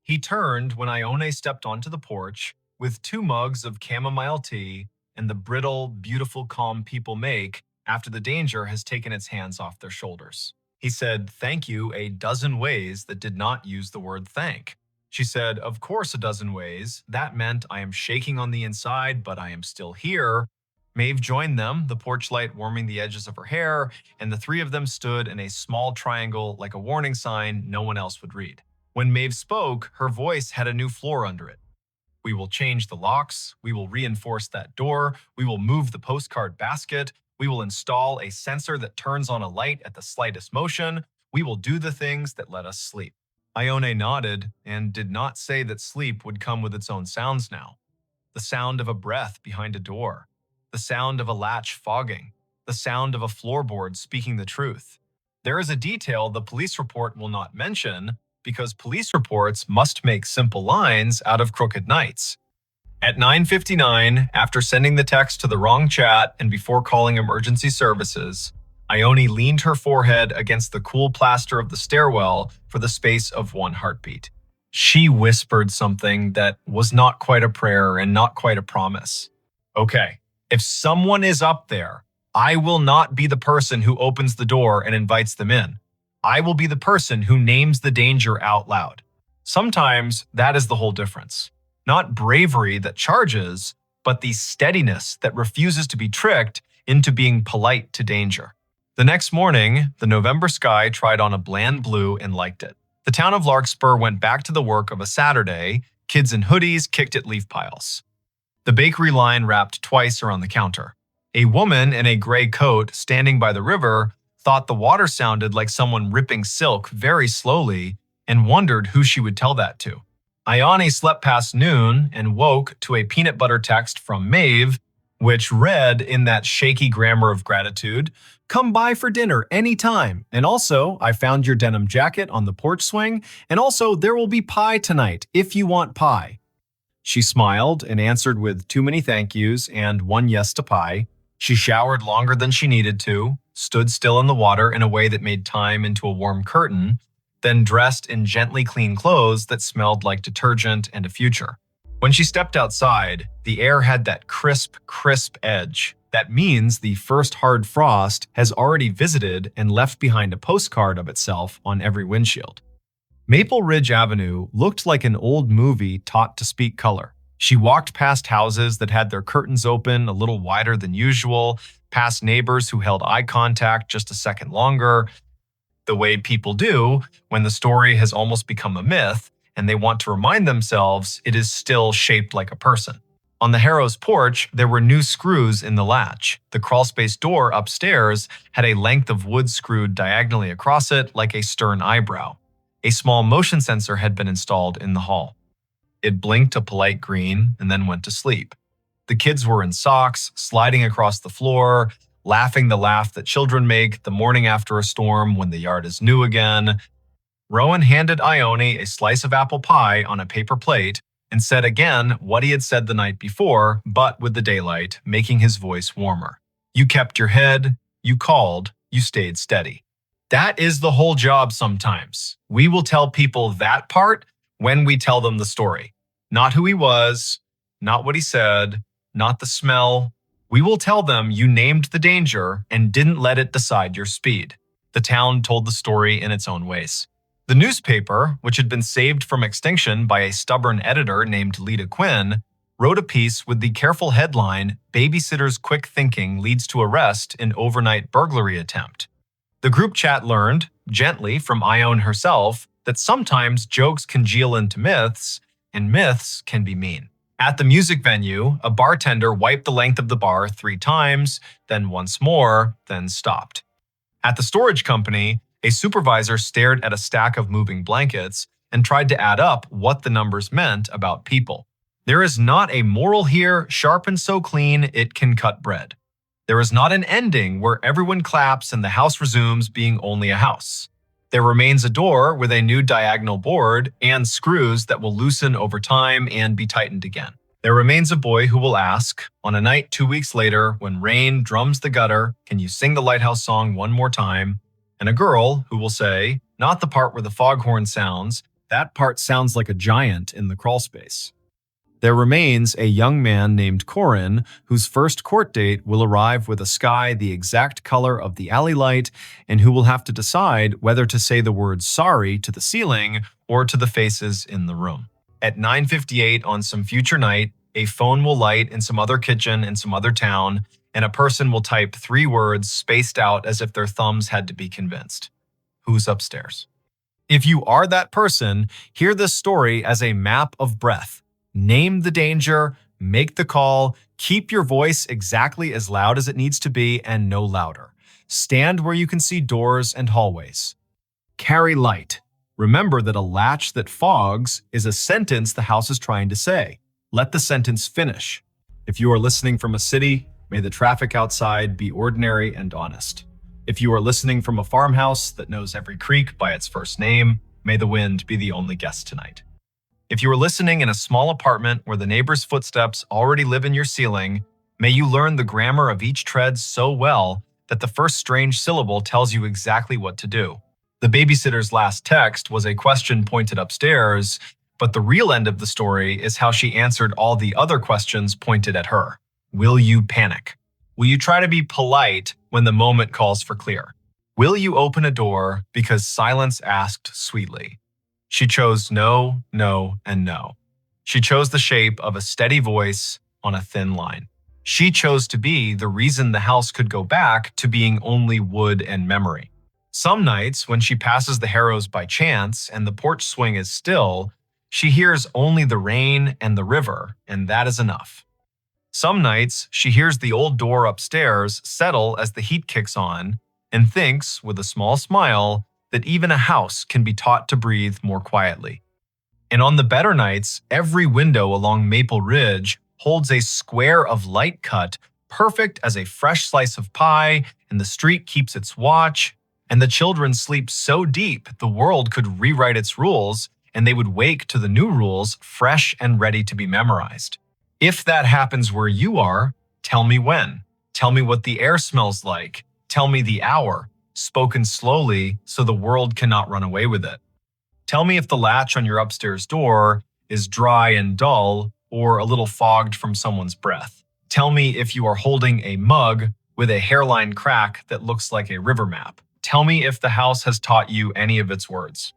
He turned when Ione stepped onto the porch with 2 mugs of chamomile tea and the brittle, beautiful calm people make after the danger has taken its hands off their shoulders. He said thank you a dozen ways that did not use the word thank. She said, of course a dozen ways. That meant I am shaking on the inside, but I am still here. Maeve joined them, the porch light warming the edges of her hair, and the 3 of them stood in a small triangle like a warning sign no one else would read. When Maeve spoke, her voice had a new floor under it. We will change the locks. We will reinforce that door. We will move the postcard basket. We will install a sensor that turns on a light at the slightest motion. We will do the things that let us sleep. Ione nodded and did not say that sleep would come with its own sounds now. The sound of a breath behind a door. The sound of a latch fogging. The sound of a floorboard speaking the truth. There is a detail the police report will not mention, because police reports must make simple lines out of crooked nights. At 9:59, after sending the text to the wrong chat and before calling emergency services, Ione leaned her forehead against the cool plaster of the stairwell for the space of one heartbeat. She whispered something that was not quite a prayer and not quite a promise. Okay, if someone is up there, I will not be the person who opens the door and invites them in. I will be the person who names the danger out loud. Sometimes that is the whole difference. Not bravery that charges, but the steadiness that refuses to be tricked into being polite to danger. The next morning, the November sky tried on a bland blue and liked it. The town of Larkspur went back to the work of a Saturday. Kids in hoodies kicked at leaf piles. The bakery line wrapped twice around the counter. A woman in a gray coat standing by the river thought the water sounded like someone ripping silk very slowly and wondered who she would tell that to. Ione slept past noon and woke to a peanut butter text from Maeve, which read in that shaky grammar of gratitude, "Come by for dinner anytime. And also, I found your denim jacket on the porch swing. And also, there will be pie tonight if you want pie." She smiled and answered with too many thank yous and one yes to pie. She showered longer than she needed to, stood still in the water in a way that made time into a warm curtain, then dressed in gently clean clothes that smelled like detergent and a future. When she stepped outside, the air had that crisp, crisp edge. That means the first hard frost has already visited and left behind a postcard of itself on every windshield. Maple Ridge Avenue looked like an old movie taught to speak color. She walked past houses that had their curtains open a little wider than usual, past neighbors who held eye contact just a second longer, the way people do when the story has almost become a myth and they want to remind themselves it is still shaped like a person. On the Harrow's porch, there were new screws in the latch. The crawlspace door upstairs had a length of wood screwed diagonally across it like a stern eyebrow. A small motion sensor had been installed in the hall. It blinked a polite green and then went to sleep. The kids were in socks, sliding across the floor, laughing the laugh that children make the morning after a storm when the yard is new again. Rowan handed Ione a slice of apple pie on a paper plate and said again what he had said the night before, but with the daylight, making his voice warmer. You kept your head, you called, you stayed steady. That is the whole job sometimes. We will tell people that part when we tell them the story. Not who he was, not what he said, not the smell. We will tell them you named the danger and didn't let it decide your speed. The town told the story in its own ways. The newspaper, which had been saved from extinction by a stubborn editor named Lita Quinn, wrote a piece with the careful headline, "Babysitter's Quick Thinking Leads to Arrest in Overnight Burglary Attempt." The group chat learned, gently from Ione herself, that sometimes jokes congeal into myths, and myths can be mean. At the music venue, a bartender wiped the length of the bar 3 times, then once more, then stopped. At the storage company, a supervisor stared at a stack of moving blankets and tried to add up what the numbers meant about people. There is not a moral here, sharpened so clean it can cut bread. There is not an ending where everyone claps and the house resumes being only a house. There remains a door with a new diagonal board and screws that will loosen over time and be tightened again. There remains a boy who will ask, on a night 2 weeks later when rain drums the gutter, "Can you sing the lighthouse song one more time?" And a girl who will say, not the part where the foghorn sounds, that part sounds like a giant in the crawlspace. There remains a young man named Corin, whose first court date will arrive with a sky the exact color of the alley light, and who will have to decide whether to say the word sorry to the ceiling or to the faces in the room. At 9:58 on some future night, a phone will light in some other kitchen in some other town, and a person will type 3 words spaced out as if their thumbs had to be convinced. Who's upstairs? If you are that person, hear this story as a map of breath. Name the danger, make the call, keep your voice exactly as loud as it needs to be and no louder. Stand where you can see doors and hallways. Carry light. Remember that a latch that fogs is a sentence the house is trying to say. Let the sentence finish. If you are listening from a city, may the traffic outside be ordinary and honest. If you are listening from a farmhouse that knows every creek by its first name, May the wind be the only guest tonight. If you are listening in a small apartment where the neighbor's footsteps already live in your ceiling, may you learn the grammar of each tread so well that the first strange syllable tells you exactly what to do. The babysitter's last text was a question pointed upstairs, but the real end of the story is how she answered all the other questions pointed at her. Will you panic? Will you try to be polite when the moment calls for clear? Will you open a door because silence asked sweetly? She chose no, no, and no. She chose the shape of a steady voice on a thin line. She chose to be the reason the house could go back to being only wood and memory. Some nights, when she passes the harrows by chance and the porch swing is still, she hears only the rain and the river, and that is enough. Some nights, she hears the old door upstairs settle as the heat kicks on and thinks, with a small smile, that even a house can be taught to breathe more quietly. And on the better nights, every window along Maple Ridge holds a square of light cut, perfect as a fresh slice of pie, and the street keeps its watch, and the children sleep so deep the world could rewrite its rules, and they would wake to the new rules fresh and ready to be memorized. If that happens where you are, tell me when. Tell me what the air smells like. Tell me the hour, spoken slowly so the world cannot run away with it. Tell me if the latch on your upstairs door is dry and dull or a little fogged from someone's breath. Tell me if you are holding a mug with a hairline crack that looks like a river map. Tell me if the house has taught you any of its words.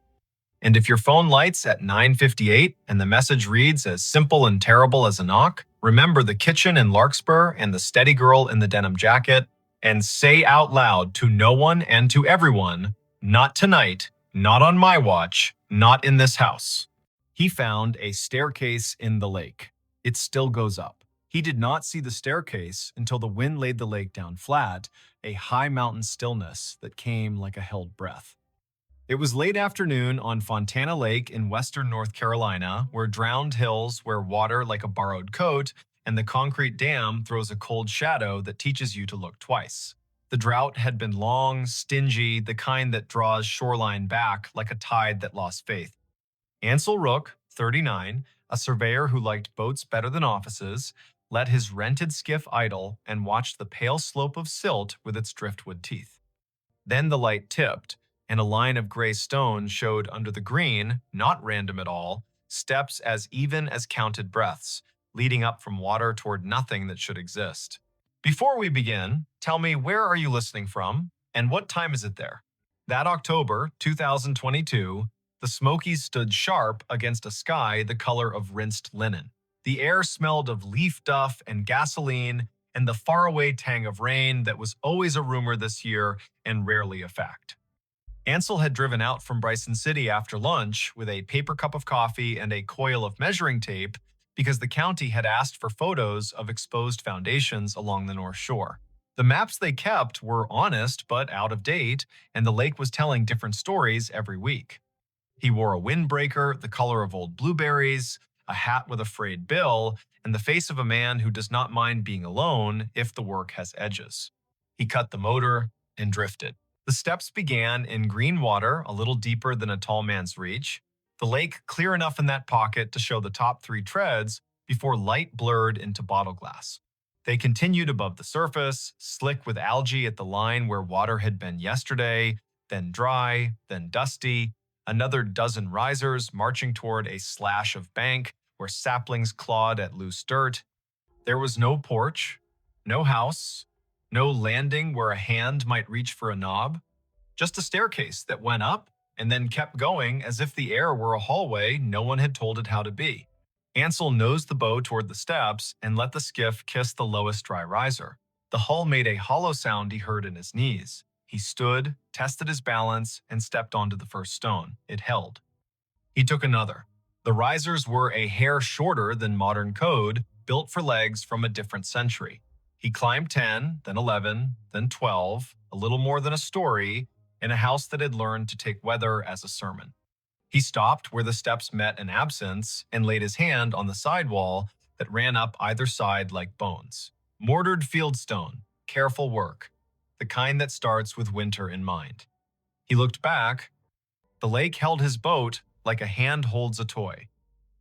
And if your phone lights at 9:58 and the message reads as simple and terrible as a knock, remember the kitchen in Larkspur and the steady girl in the denim jacket, and say out loud to no one and to everyone, not tonight, not on my watch, not in this house. He found a staircase in the lake. It still goes up. He did not see the staircase until the wind laid the lake down flat, a high mountain stillness that came like a held breath. It was late afternoon on Fontana Lake in western North Carolina, where drowned hills wear water like a borrowed coat, and the concrete dam throws a cold shadow that teaches you to look twice. The drought had been long, stingy, the kind that draws shoreline back like a tide that lost faith. Ansel Rook, 39, a surveyor who liked boats better than offices, let his rented skiff idle and watched the pale slope of silt with its driftwood teeth. Then the light tipped, and a line of gray stone showed under the green, not random at all, steps as even as counted breaths, leading up from water toward nothing that should exist. Before we begin, tell me, where are you listening from, and what time is it there? That October, 2022, the Smokies stood sharp against a sky the color of rinsed linen. The air smelled of leaf duff and gasoline and the faraway tang of rain that was always a rumor this year and rarely a fact. Ansel had driven out from Bryson City after lunch with a paper cup of coffee and a coil of measuring tape because the county had asked for photos of exposed foundations along the North Shore. The maps they kept were honest but out of date, and the lake was telling different stories every week. He wore a windbreaker the color of old blueberries, a hat with a frayed bill, and the face of a man who does not mind being alone if the work has edges. He cut the motor and drifted. The steps began in green water a little deeper than a tall man's reach, the lake clear enough in that pocket to show the top 3 treads before light blurred into bottle glass. They continued above the surface, slick with algae at the line where water had been yesterday, then dry, then dusty, another dozen risers marching toward a slash of bank where saplings clawed at loose dirt. There was no porch, no house, no landing where a hand might reach for a knob, just a staircase that went up and then kept going as if the air were a hallway no one had told it how to be. Ansel nosed the bow toward the steps and let the skiff kiss the lowest dry riser. The hull made a hollow sound he heard in his knees. He stood, tested his balance, and stepped onto the first stone. It held. He took another. The risers were a hair shorter than modern code, built for legs from a different century. He climbed 10, then 11, then 12, a little more than a story, in a house that had learned to take weather as a sermon. He stopped where the steps met an absence and laid his hand on the sidewall that ran up either side like bones. Mortared fieldstone, careful work, the kind that starts with winter in mind. He looked back. The lake held his boat like a hand holds a toy.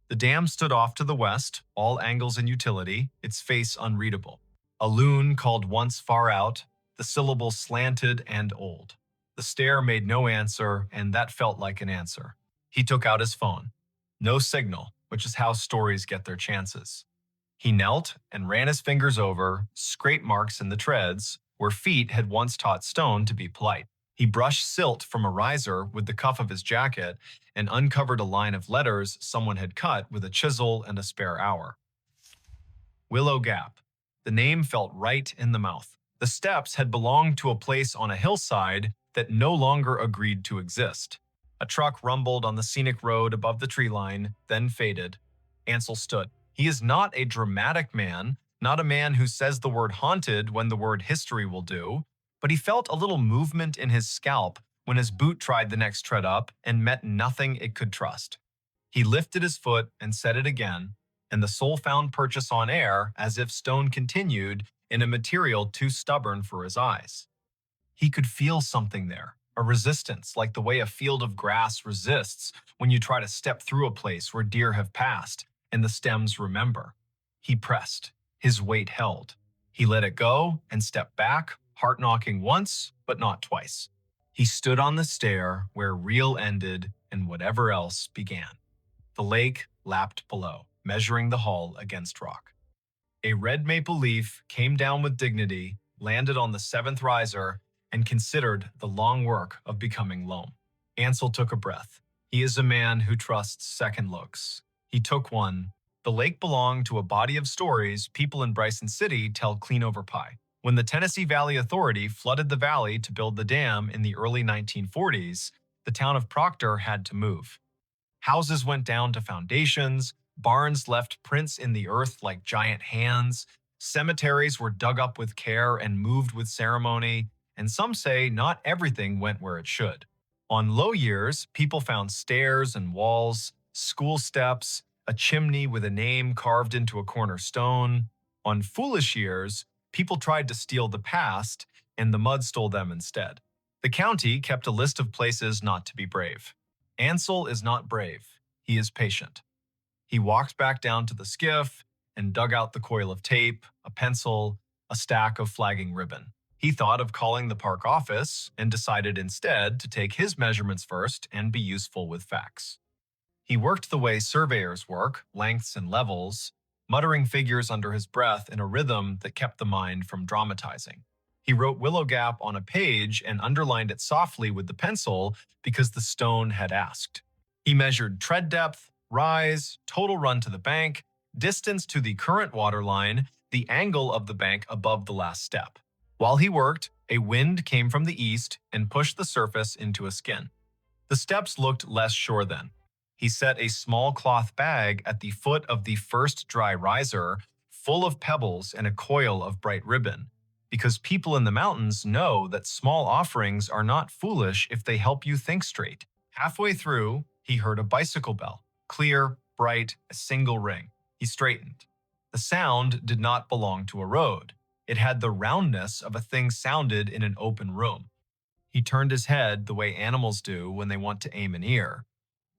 The dam stood off to the west, all angles and utility, its face unreadable. A loon called once far out, the syllable slanted and old. The stare made no answer, and that felt like an answer. He took out his phone. No signal, which is how stories get their chances. He knelt and ran his fingers over scrape marks in the treads where feet had once taught stone to be polite. He brushed silt from a riser with the cuff of his jacket and uncovered a line of letters someone had cut with a chisel and a spare hour. Willow Gap. The name felt right in the mouth. The steps had belonged to a place on a hillside that no longer agreed to exist. A truck rumbled on the scenic road above the tree line, then faded. Ansel stood. He is not a dramatic man, not a man who says the word haunted when the word history will do, but he felt a little movement in his scalp when his boot tried the next tread up and met nothing it could trust. He lifted his foot and set it again, and the soul found purchase on air as if stone continued in a material too stubborn for his eyes. He could feel something there, a resistance like the way a field of grass resists when you try to step through a place where deer have passed and the stems remember. He pressed. His weight held. He let it go and stepped back, heart knocking once, but not twice. He stood on the stair where real ended and whatever else began. The lake lapped below, measuring the hull against rock. A red maple leaf came down with dignity, landed on the seventh riser, and considered the long work of becoming loam. Ansel took a breath. He is a man who trusts second looks. He took one. The lake belonged to a body of stories people in Bryson City tell clean over pie. When the Tennessee Valley Authority flooded the valley to build the dam in the early 1940s, the town of Proctor had to move. Houses went down to foundations, barns left prints in the earth like giant hands, cemeteries were dug up with care and moved with ceremony, and some say not everything went where it should. On low years, people found stairs and walls, school steps, a chimney with a name carved into a cornerstone. On foolish years, people tried to steal the past, and the mud stole them instead. The county kept a list of places not to be brave. Ansel is not brave. He is patient. He walked back down to the skiff and dug out the coil of tape, a pencil, a stack of flagging ribbon. He thought of calling the park office and decided instead to take his measurements first and be useful with facts. He worked the way surveyors work, lengths and levels, muttering figures under his breath in a rhythm that kept the mind from dramatizing. He wrote Willow Gap on a page and underlined it softly with the pencil because the stone had asked. He measured tread depth, rise, total run to the bank, distance to the current water line, the angle of the bank above the last step. While he worked, a wind came from the east and pushed the surface into a skin. The steps looked less sure then. He set a small cloth bag at the foot of the first dry riser, full of pebbles and a coil of bright ribbon, because people in the mountains know that small offerings are not foolish if they help you think straight. Halfway through, he heard a bicycle bell, clear, bright, a single ring. He straightened. The sound did not belong to a road. It had the roundness of a thing sounded in an open room. He turned his head the way animals do when they want to aim an ear.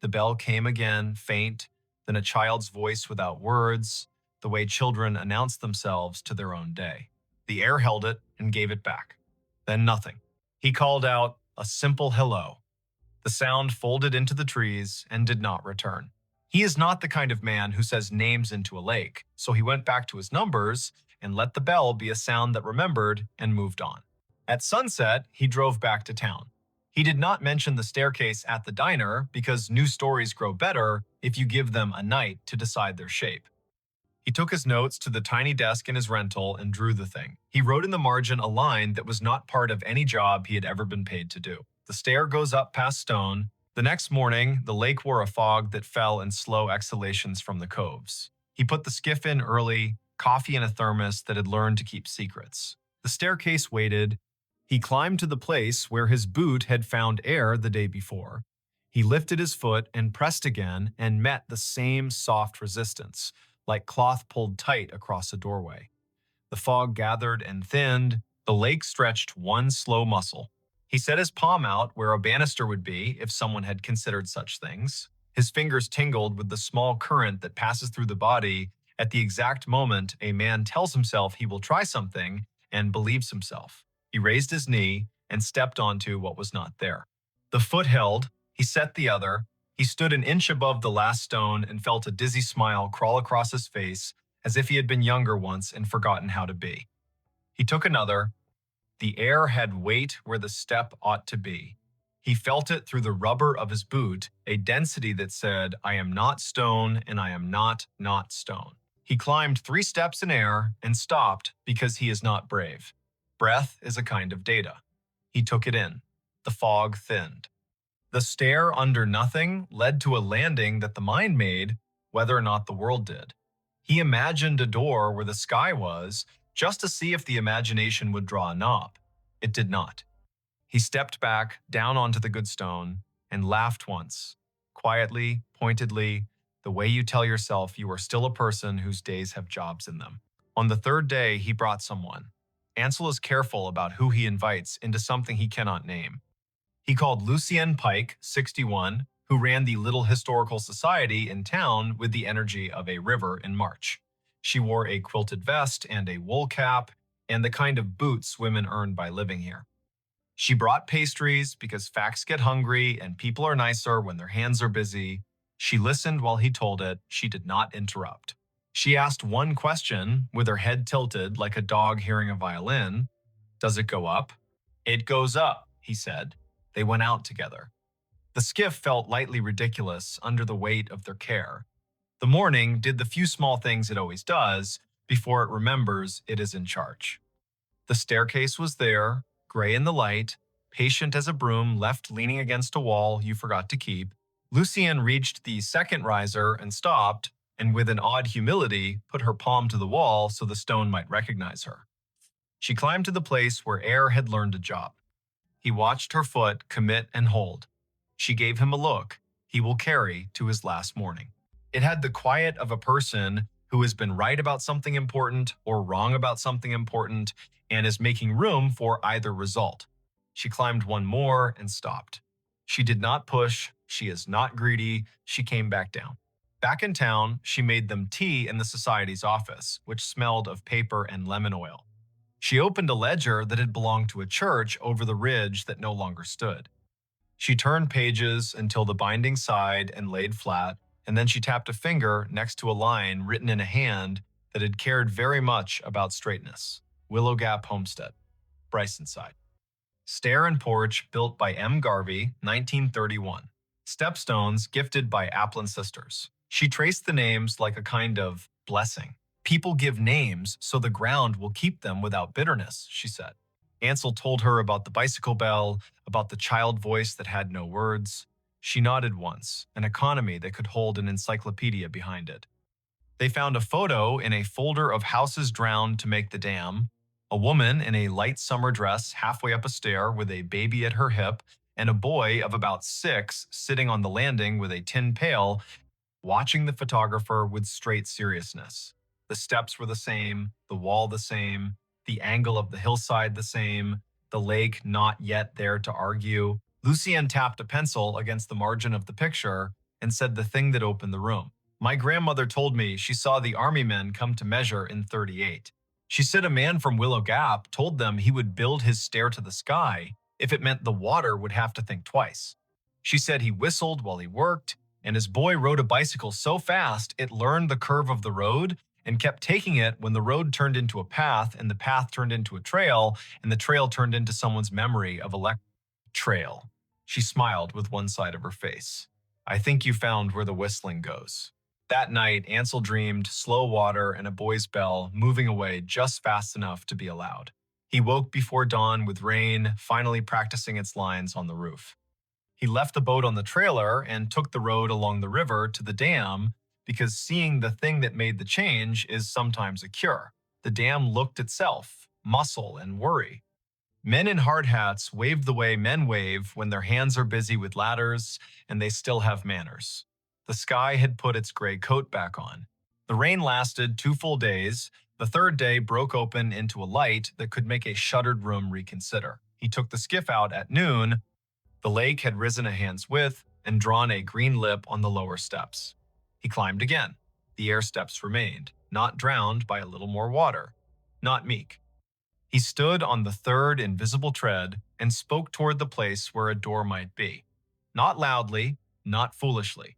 The bell came again, faint, then a child's voice without words, the way children announce themselves to their own day. The air held it and gave it back. Then nothing. He called out a simple hello. The sound folded into the trees and did not return. He is not the kind of man who says names into a lake, so he went back to his numbers and let the bell be a sound that remembered and moved on. At sunset, he drove back to town. He did not mention the staircase at the diner because new stories grow better if you give them a night to decide their shape. He took his notes to the tiny desk in his rental and drew the thing. He wrote in the margin a line that was not part of any job he had ever been paid to do. The stair goes up past stone. The next morning, the lake wore a fog that fell in slow exhalations from the coves. He put the skiff in early, coffee in a thermos that had learned to keep secrets. The staircase waited. He climbed to the place where his boot had found air the day before. He lifted his foot and pressed again and met the same soft resistance, like cloth pulled tight across a doorway. The fog gathered and thinned. The lake stretched one slow muscle. He set his palm out where a banister would be if someone had considered such things. His fingers tingled with the small current that passes through the body at the exact moment a man tells himself he will try something and believes himself. He raised his knee and stepped onto what was not there. The foot held, he set the other. He stood an inch above the last stone and felt a dizzy smile crawl across his face as if he had been younger once and forgotten how to be. He took another. The air had weight where the step ought to be. He felt it through the rubber of his boot, a density that said, I am not stone and I am not stone. He climbed 3 steps in air and stopped because he is not brave. Breath is a kind of data. He took it in. The fog thinned. The stair under nothing led to a landing that the mind made, whether or not the world did. He imagined a door where the sky was, just to see if the imagination would draw a knob. It did not. He stepped back, down onto the good stone, and laughed once, quietly, pointedly, the way you tell yourself you are still a person whose days have jobs in them. On the 3rd day, he brought someone. Ansel is careful about who he invites into something he cannot name. He called Lucienne Pike, 61, who ran the little historical society in town with the energy of a river in March. She wore a quilted vest and a wool cap and the kind of boots women earn by living here. She brought pastries because facts get hungry and people are nicer when their hands are busy. She listened while he told it. She did not interrupt. She asked one question with her head tilted like a dog hearing a violin. Does it go up? It goes up, he said. They went out together. The skiff felt lightly ridiculous under the weight of their care. The morning did the few small things it always does before it remembers it is in charge. The staircase was there, gray in the light, patient as a broom left leaning against a wall you forgot to keep. Lucienne reached the 2nd riser and stopped, and with an odd humility, put her palm to the wall so the stone might recognize her. She climbed to the place where air had learned a job. He watched her foot commit and hold. She gave him a look he will carry to his last morning. It had the quiet of a person who has been right about something important or wrong about something important and is making room for either result. She climbed one more and stopped. She did not push. She is not greedy. She came back down. Back in town, she made them tea in the society's office, which smelled of paper and lemon oil. She opened a ledger that had belonged to a church over the ridge that no longer stood. She turned pages until the binding sighed and laid flat, and then she tapped a finger next to a line written in a hand that had cared very much about straightness. Willow Gap Homestead, Brysonside. Stair and porch built by M. Garvey, 1931. Stepstones gifted by Applin sisters. She traced the names like a kind of blessing. People give names so the ground will keep them without bitterness, she said. Ansel told her about the bicycle bell, about the child voice that had no words. She nodded once, an economy that could hold an encyclopedia behind it. They found a photo in a folder of houses drowned to make the dam, a woman in a light summer dress halfway up a stair with a baby at her hip, and a boy of about 6 sitting on the landing with a tin pail, watching the photographer with straight seriousness. The steps were the same, the wall the same, the angle of the hillside the same, the lake not yet there to argue. Lucienne tapped a pencil against the margin of the picture and said the thing that opened the room. My grandmother told me she saw the army men come to measure in 38. She said a man from Willow Gap told them he would build his stair to the sky if it meant the water would have to think twice. She said he whistled while he worked, and his boy rode a bicycle so fast it learned the curve of the road and kept taking it when the road turned into a path and the path turned into a trail and the trail turned into someone's memory of a trail. She smiled with one side of her face. I think you found where the whistling goes. That night, Ansel dreamed slow water and a boy's bell moving away just fast enough to be allowed. He woke before dawn with rain, finally practicing its lines on the roof. He left the boat on the trailer and took the road along the river to the dam because seeing the thing that made the change is sometimes a cure. The dam looked itself, muscle and worry. Men in hard hats wave the way men wave when their hands are busy with ladders and they still have manners. The sky had put its gray coat back on. The rain lasted 2 full days. The 3rd day broke open into a light that could make a shuttered room reconsider. He took the skiff out at noon. The lake had risen a hand's width and drawn a green lip on the lower steps. He climbed again. The air steps remained, not drowned by a little more water, not meek. He stood on the third invisible tread and spoke toward the place where a door might be. Not loudly, not foolishly.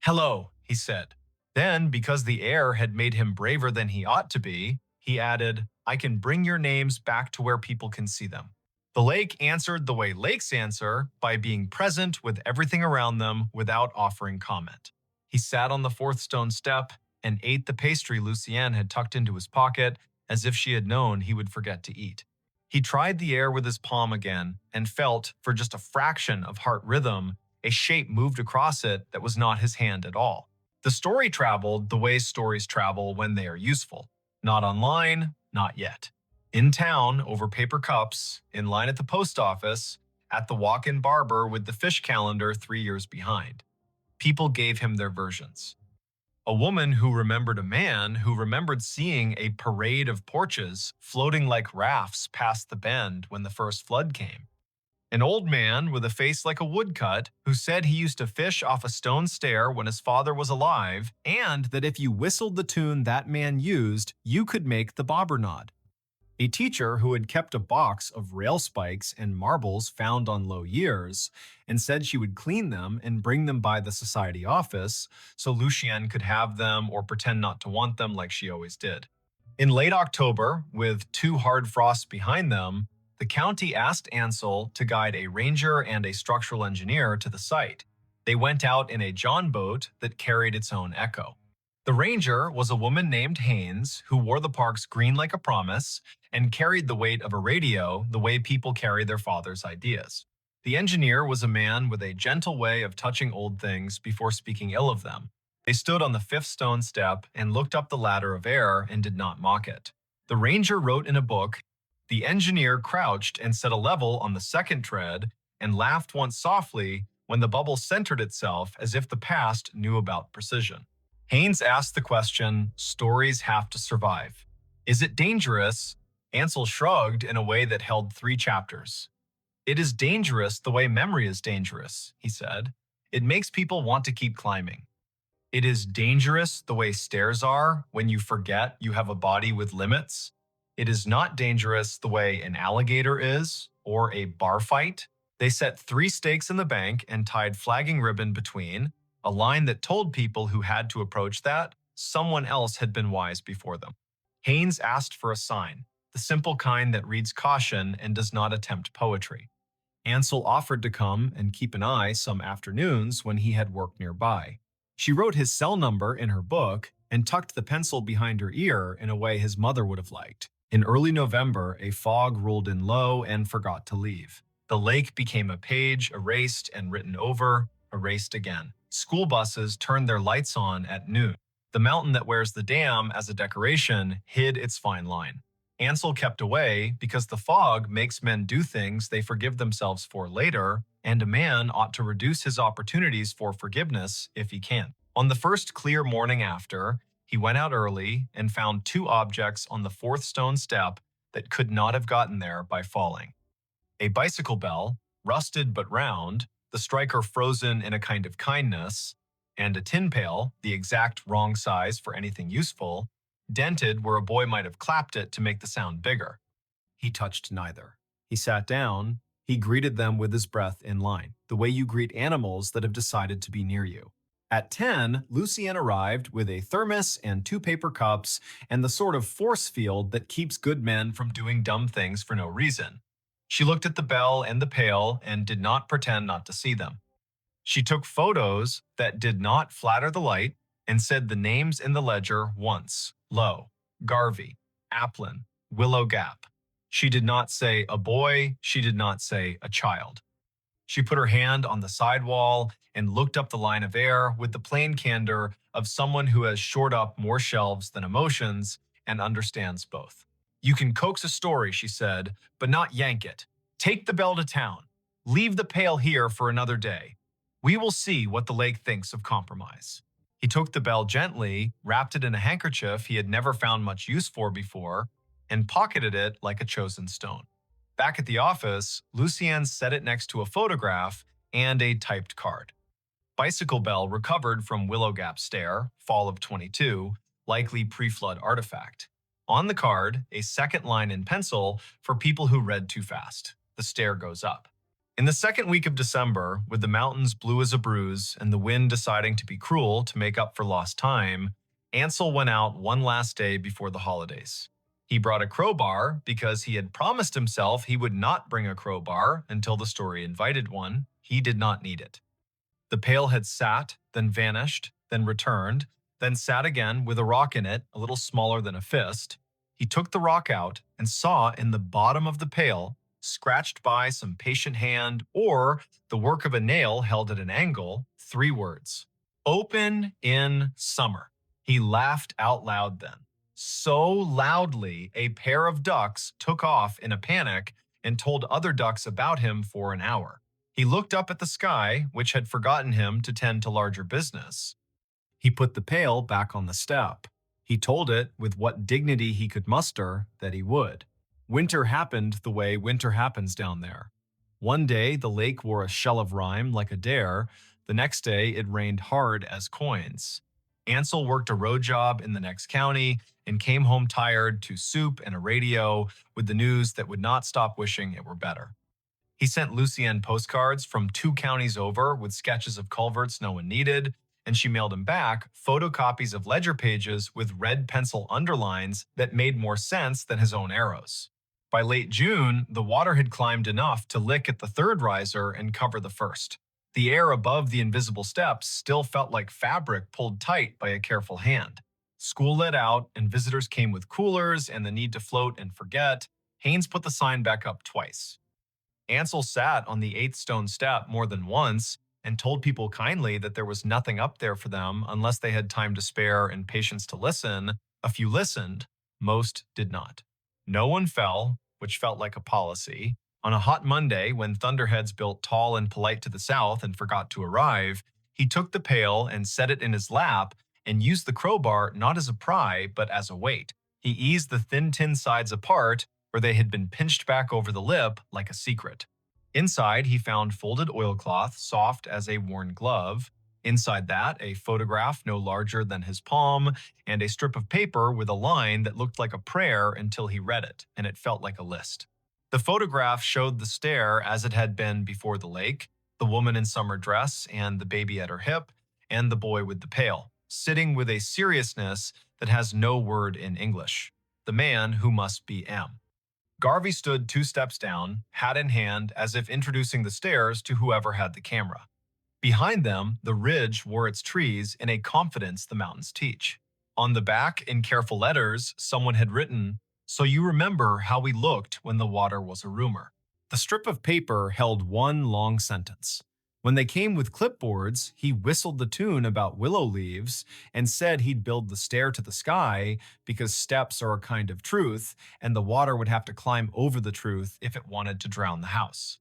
"Hello," he said. Then, because the air had made him braver than he ought to be, he added, "I can bring your names back to where people can see them." The lake answered the way lakes answer, by being present with everything around them without offering comment. He sat on the fourth stone step and ate the pastry Lucienne had tucked into his pocket, as if she had known he would forget to eat. He tried the air with his palm again and felt, for just a fraction of heart rhythm, a shape moved across it that was not his hand at all. The story traveled the way stories travel when they are useful. Not online, not yet. In town, over paper cups, in line at the post office, at the walk-in barber with the fish calendar 3 years behind. People gave him their versions. A woman who remembered a man who remembered seeing a parade of porches floating like rafts past the bend when the first flood came. An old man with a face like a woodcut who said he used to fish off a stone stair when his father was alive, and that if you whistled the tune that man used, you could make the bobber nod. A teacher who had kept a box of rail spikes and marbles found on low years and said she would clean them and bring them by the society office so Lucienne could have them or pretend not to want them like she always did. In late October, with 2 hard frosts behind them, the county asked Ansel to guide a ranger and a structural engineer to the site. They went out in a John boat that carried its own echo. The ranger was a woman named Haynes who wore the park's green like a promise and carried the weight of a radio the way people carry their father's ideas. The engineer was a man with a gentle way of touching old things before speaking ill of them. They stood on the 5th stone step and looked up the ladder of air and did not mock it. The ranger wrote in a book. The engineer crouched and set a level on the 2nd tread and laughed once softly when the bubble centered itself as if the past knew about precision. Haynes asked the question, "Stories have to survive. Is it dangerous?" Ansel shrugged in a way that held 3 chapters. "It is dangerous the way memory is dangerous," he said. "It makes people want to keep climbing. It is dangerous the way stairs are when you forget you have a body with limits. It is not dangerous the way an alligator is, or a bar fight." They set 3 stakes in the bank and tied flagging ribbon between, a line that told people who had to approach that someone else had been wise before them. Haynes asked for a sign, the simple kind that reads caution and does not attempt poetry. Ansel offered to come and keep an eye some afternoons when he had work nearby. She wrote his cell number in her book and tucked the pencil behind her ear in a way his mother would have liked. In early November, a fog rolled in low and forgot to leave. The lake became a page erased and written over, erased again. School buses turned their lights on at noon. The mountain that wears the dam as a decoration hid its fine line. Ansel kept away because the fog makes men do things they forgive themselves for later, and a man ought to reduce his opportunities for forgiveness if he can. On the first clear morning after, he went out early and found 2 objects on the 4th stone step that could not have gotten there by falling. A bicycle bell, rusted but round, the striker frozen in a kind of kindness, and a tin pail, the exact wrong size for anything useful, dented where a boy might have clapped it to make the sound bigger. He touched neither. He sat down. He greeted them with his breath in line, the way you greet animals that have decided to be near you. At 10, Lucienne arrived with a thermos and 2 paper cups and the sort of force field that keeps good men from doing dumb things for no reason. She looked at the bell and the pail and did not pretend not to see them. She took photos that did not flatter the light and said the names in the ledger once: Lowe, Garvey, Applin, Willow Gap. She did not say a boy. She did not say a child. She put her hand on the sidewall and looked up the line of air with the plain candor of someone who has shored up more shelves than emotions and understands both. "You can coax a story," she said, "but not yank it. Take the bell to town. Leave the pail here for another day. We will see what the lake thinks of compromise." He took the bell gently, wrapped it in a handkerchief he had never found much use for before, and pocketed it like a chosen stone. Back at the office, Lucien set it next to a photograph and a typed card. Bicycle Bell recovered from Willow Gap Stair, fall of 22, likely pre-flood artifact. On the card, a second line in pencil for people who read too fast. The stair goes up. In the second week of December, with the mountains blue as a bruise and the wind deciding to be cruel to make up for lost time, Ansel went out one last day before the holidays. He brought a crowbar because he had promised himself he would not bring a crowbar until the story invited one. He did not need it. The pail had sat, then vanished, then returned, then sat again with a rock in it, a little smaller than a fist. He took the rock out and saw in the bottom of the pail, scratched by some patient hand or the work of a nail held at an angle, 3 words: "Open in summer." He laughed out loud then. So loudly, a pair of ducks took off in a panic and told other ducks about him for an hour. He looked up at the sky, which had forgotten him to tend to larger business. He put the pail back on the step. He told it, with what dignity he could muster, that he would. Winter happened the way winter happens down there. One day, the lake wore a shell of rime like a dare. The next day, it rained hard as coins. Ansel worked a road job in the next county and came home tired to soup and a radio with the news that would not stop wishing it were better. He sent Lucien postcards from 2 counties over with sketches of culverts no one needed, and she mailed him back photocopies of ledger pages with red pencil underlines that made more sense than his own arrows. By late June, the water had climbed enough to lick at the 3rd riser and cover the 1st. The air above the invisible steps still felt like fabric pulled tight by a careful hand. School let out, and visitors came with coolers and the need to float and forget. Haynes put the sign back up twice. Ansel sat on the 8th stone step more than once and told people kindly that there was nothing up there for them unless they had time to spare and patience to listen. A few listened, most did not. No one fell, which felt like a policy. On a hot Monday, when thunderheads built tall and polite to the south and forgot to arrive, he took the pail and set it in his lap and used the crowbar not as a pry, but as a weight. He eased the thin tin sides apart where they had been pinched back over the lip like a secret. Inside, he found folded oilcloth, soft as a worn glove. Inside that, a photograph no larger than his palm, and a strip of paper with a line that looked like a prayer until he read it, and it felt like a list. The photograph showed the stair as it had been before the lake, the woman in summer dress and the baby at her hip, and the boy with the pail, sitting with a seriousness that has no word in English. The man who must be M. Garvey stood 2 steps down, hat in hand, as if introducing the stairs to whoever had the camera. Behind them, the ridge wore its trees in a confidence the mountains teach. On the back, in careful letters, someone had written, "So you remember how we looked when the water was a rumor." The strip of paper held one long sentence. When they came with clipboards, he whistled the tune about willow leaves and said he'd build the stair to the sky because steps are a kind of truth, and the water would have to climb over the truth if it wanted to drown the house.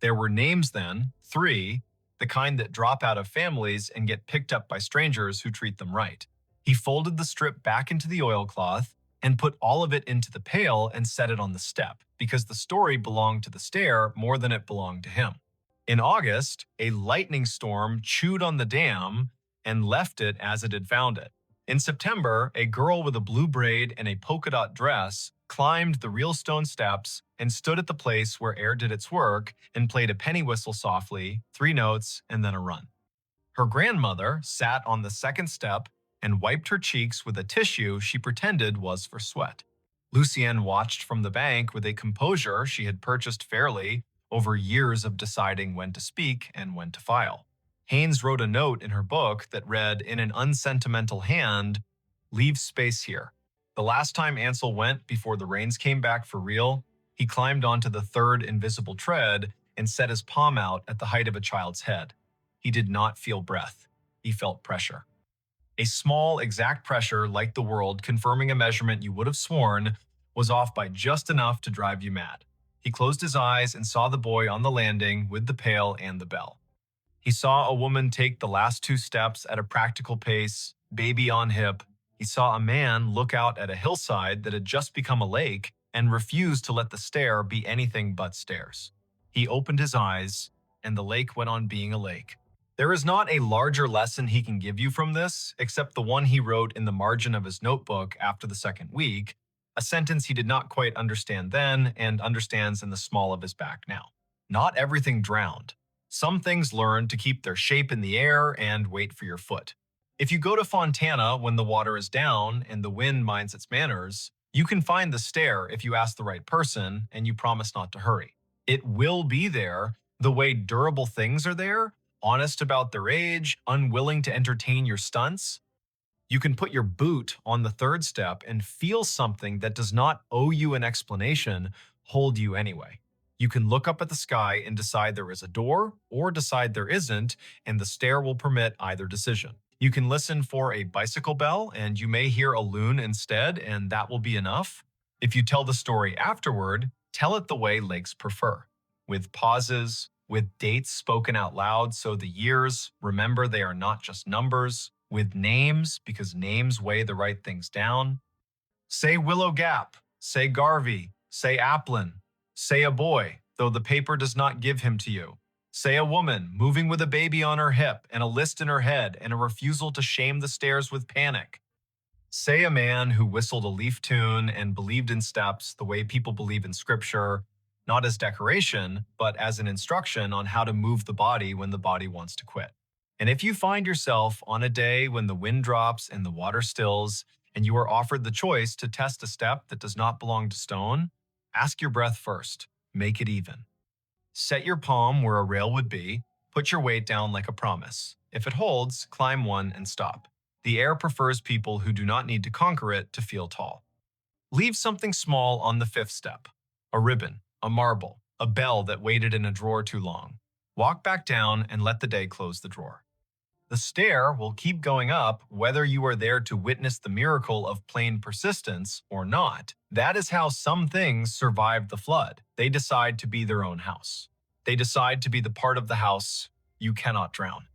There were names then, 3, the kind that drop out of families and get picked up by strangers who treat them right. He folded the strip back into the oilcloth and put all of it into the pail and set it on the step, because the story belonged to the stair more than it belonged to him. In August, a lightning storm chewed on the dam and left it as it had found it. In September, a girl with a blue braid and a polka dot dress climbed the real stone steps and stood at the place where air did its work and played a penny whistle softly, 3 notes, and then a run. Her grandmother sat on the 2nd step and wiped her cheeks with a tissue she pretended was for sweat. Lucien watched from the bank with a composure she had purchased fairly over years of deciding when to speak and when to file. Haynes wrote a note in her book that read in an unsentimental hand, "Leave space here." The last time Ansel went before the rains came back for real, he climbed onto the 3rd invisible tread and set his palm out at the height of a child's head. He did not feel breath. He felt pressure. A small, exact pressure like the world confirming a measurement you would have sworn was off by just enough to drive you mad. He closed his eyes and saw the boy on the landing with the pail and the bell. He saw a woman take the last 2 steps at a practical pace, baby on hip. He saw a man look out at a hillside that had just become a lake and refused to let the stair be anything but stairs. He opened his eyes, and the lake went on being a lake. There is not a larger lesson he can give you from this, except the one he wrote in the margin of his notebook after the second week, a sentence he did not quite understand then and understands in the small of his back now. Not everything drowned. Some things learn to keep their shape in the air and wait for your foot. If you go to Fontana when the water is down and the wind minds its manners, you can find the stair if you ask the right person and you promise not to hurry. It will be there the way durable things are there, honest about their age, unwilling to entertain your stunts. You can put your boot on the third step and feel something that does not owe you an explanation hold you anyway. You can look up at the sky and decide there is a door or decide there isn't, and the stair will permit either decision. You can listen for a bicycle bell and you may hear a loon instead, and that will be enough. If you tell the story afterward, tell it the way lakes prefer, with pauses, with dates spoken out loud so the years remember they are not just numbers, with names because names weigh the right things down. Say Willow Gap, say Garvey, say Applin, say a boy, though the paper does not give him to you. Say a woman moving with a baby on her hip and a list in her head and a refusal to shame the stairs with panic. Say a man who whistled a leaf tune and believed in steps the way people believe in scripture, not as decoration, but as an instruction on how to move the body when the body wants to quit. And if you find yourself on a day when the wind drops and the water stills, and you are offered the choice to test a step that does not belong to stone, ask your breath first. Make it even. Set your palm where a rail would be. Put your weight down like a promise. If it holds, climb one and stop. The air prefers people who do not need to conquer it to feel tall. Leave something small on the fifth step. A ribbon, a marble, a bell that waited in a drawer too long. Walk back down and let the day close the drawer. The stair will keep going up whether you are there to witness the miracle of plain persistence or not. That is how some things survived the flood. They decide to be their own house. They decide to be the part of the house you cannot drown.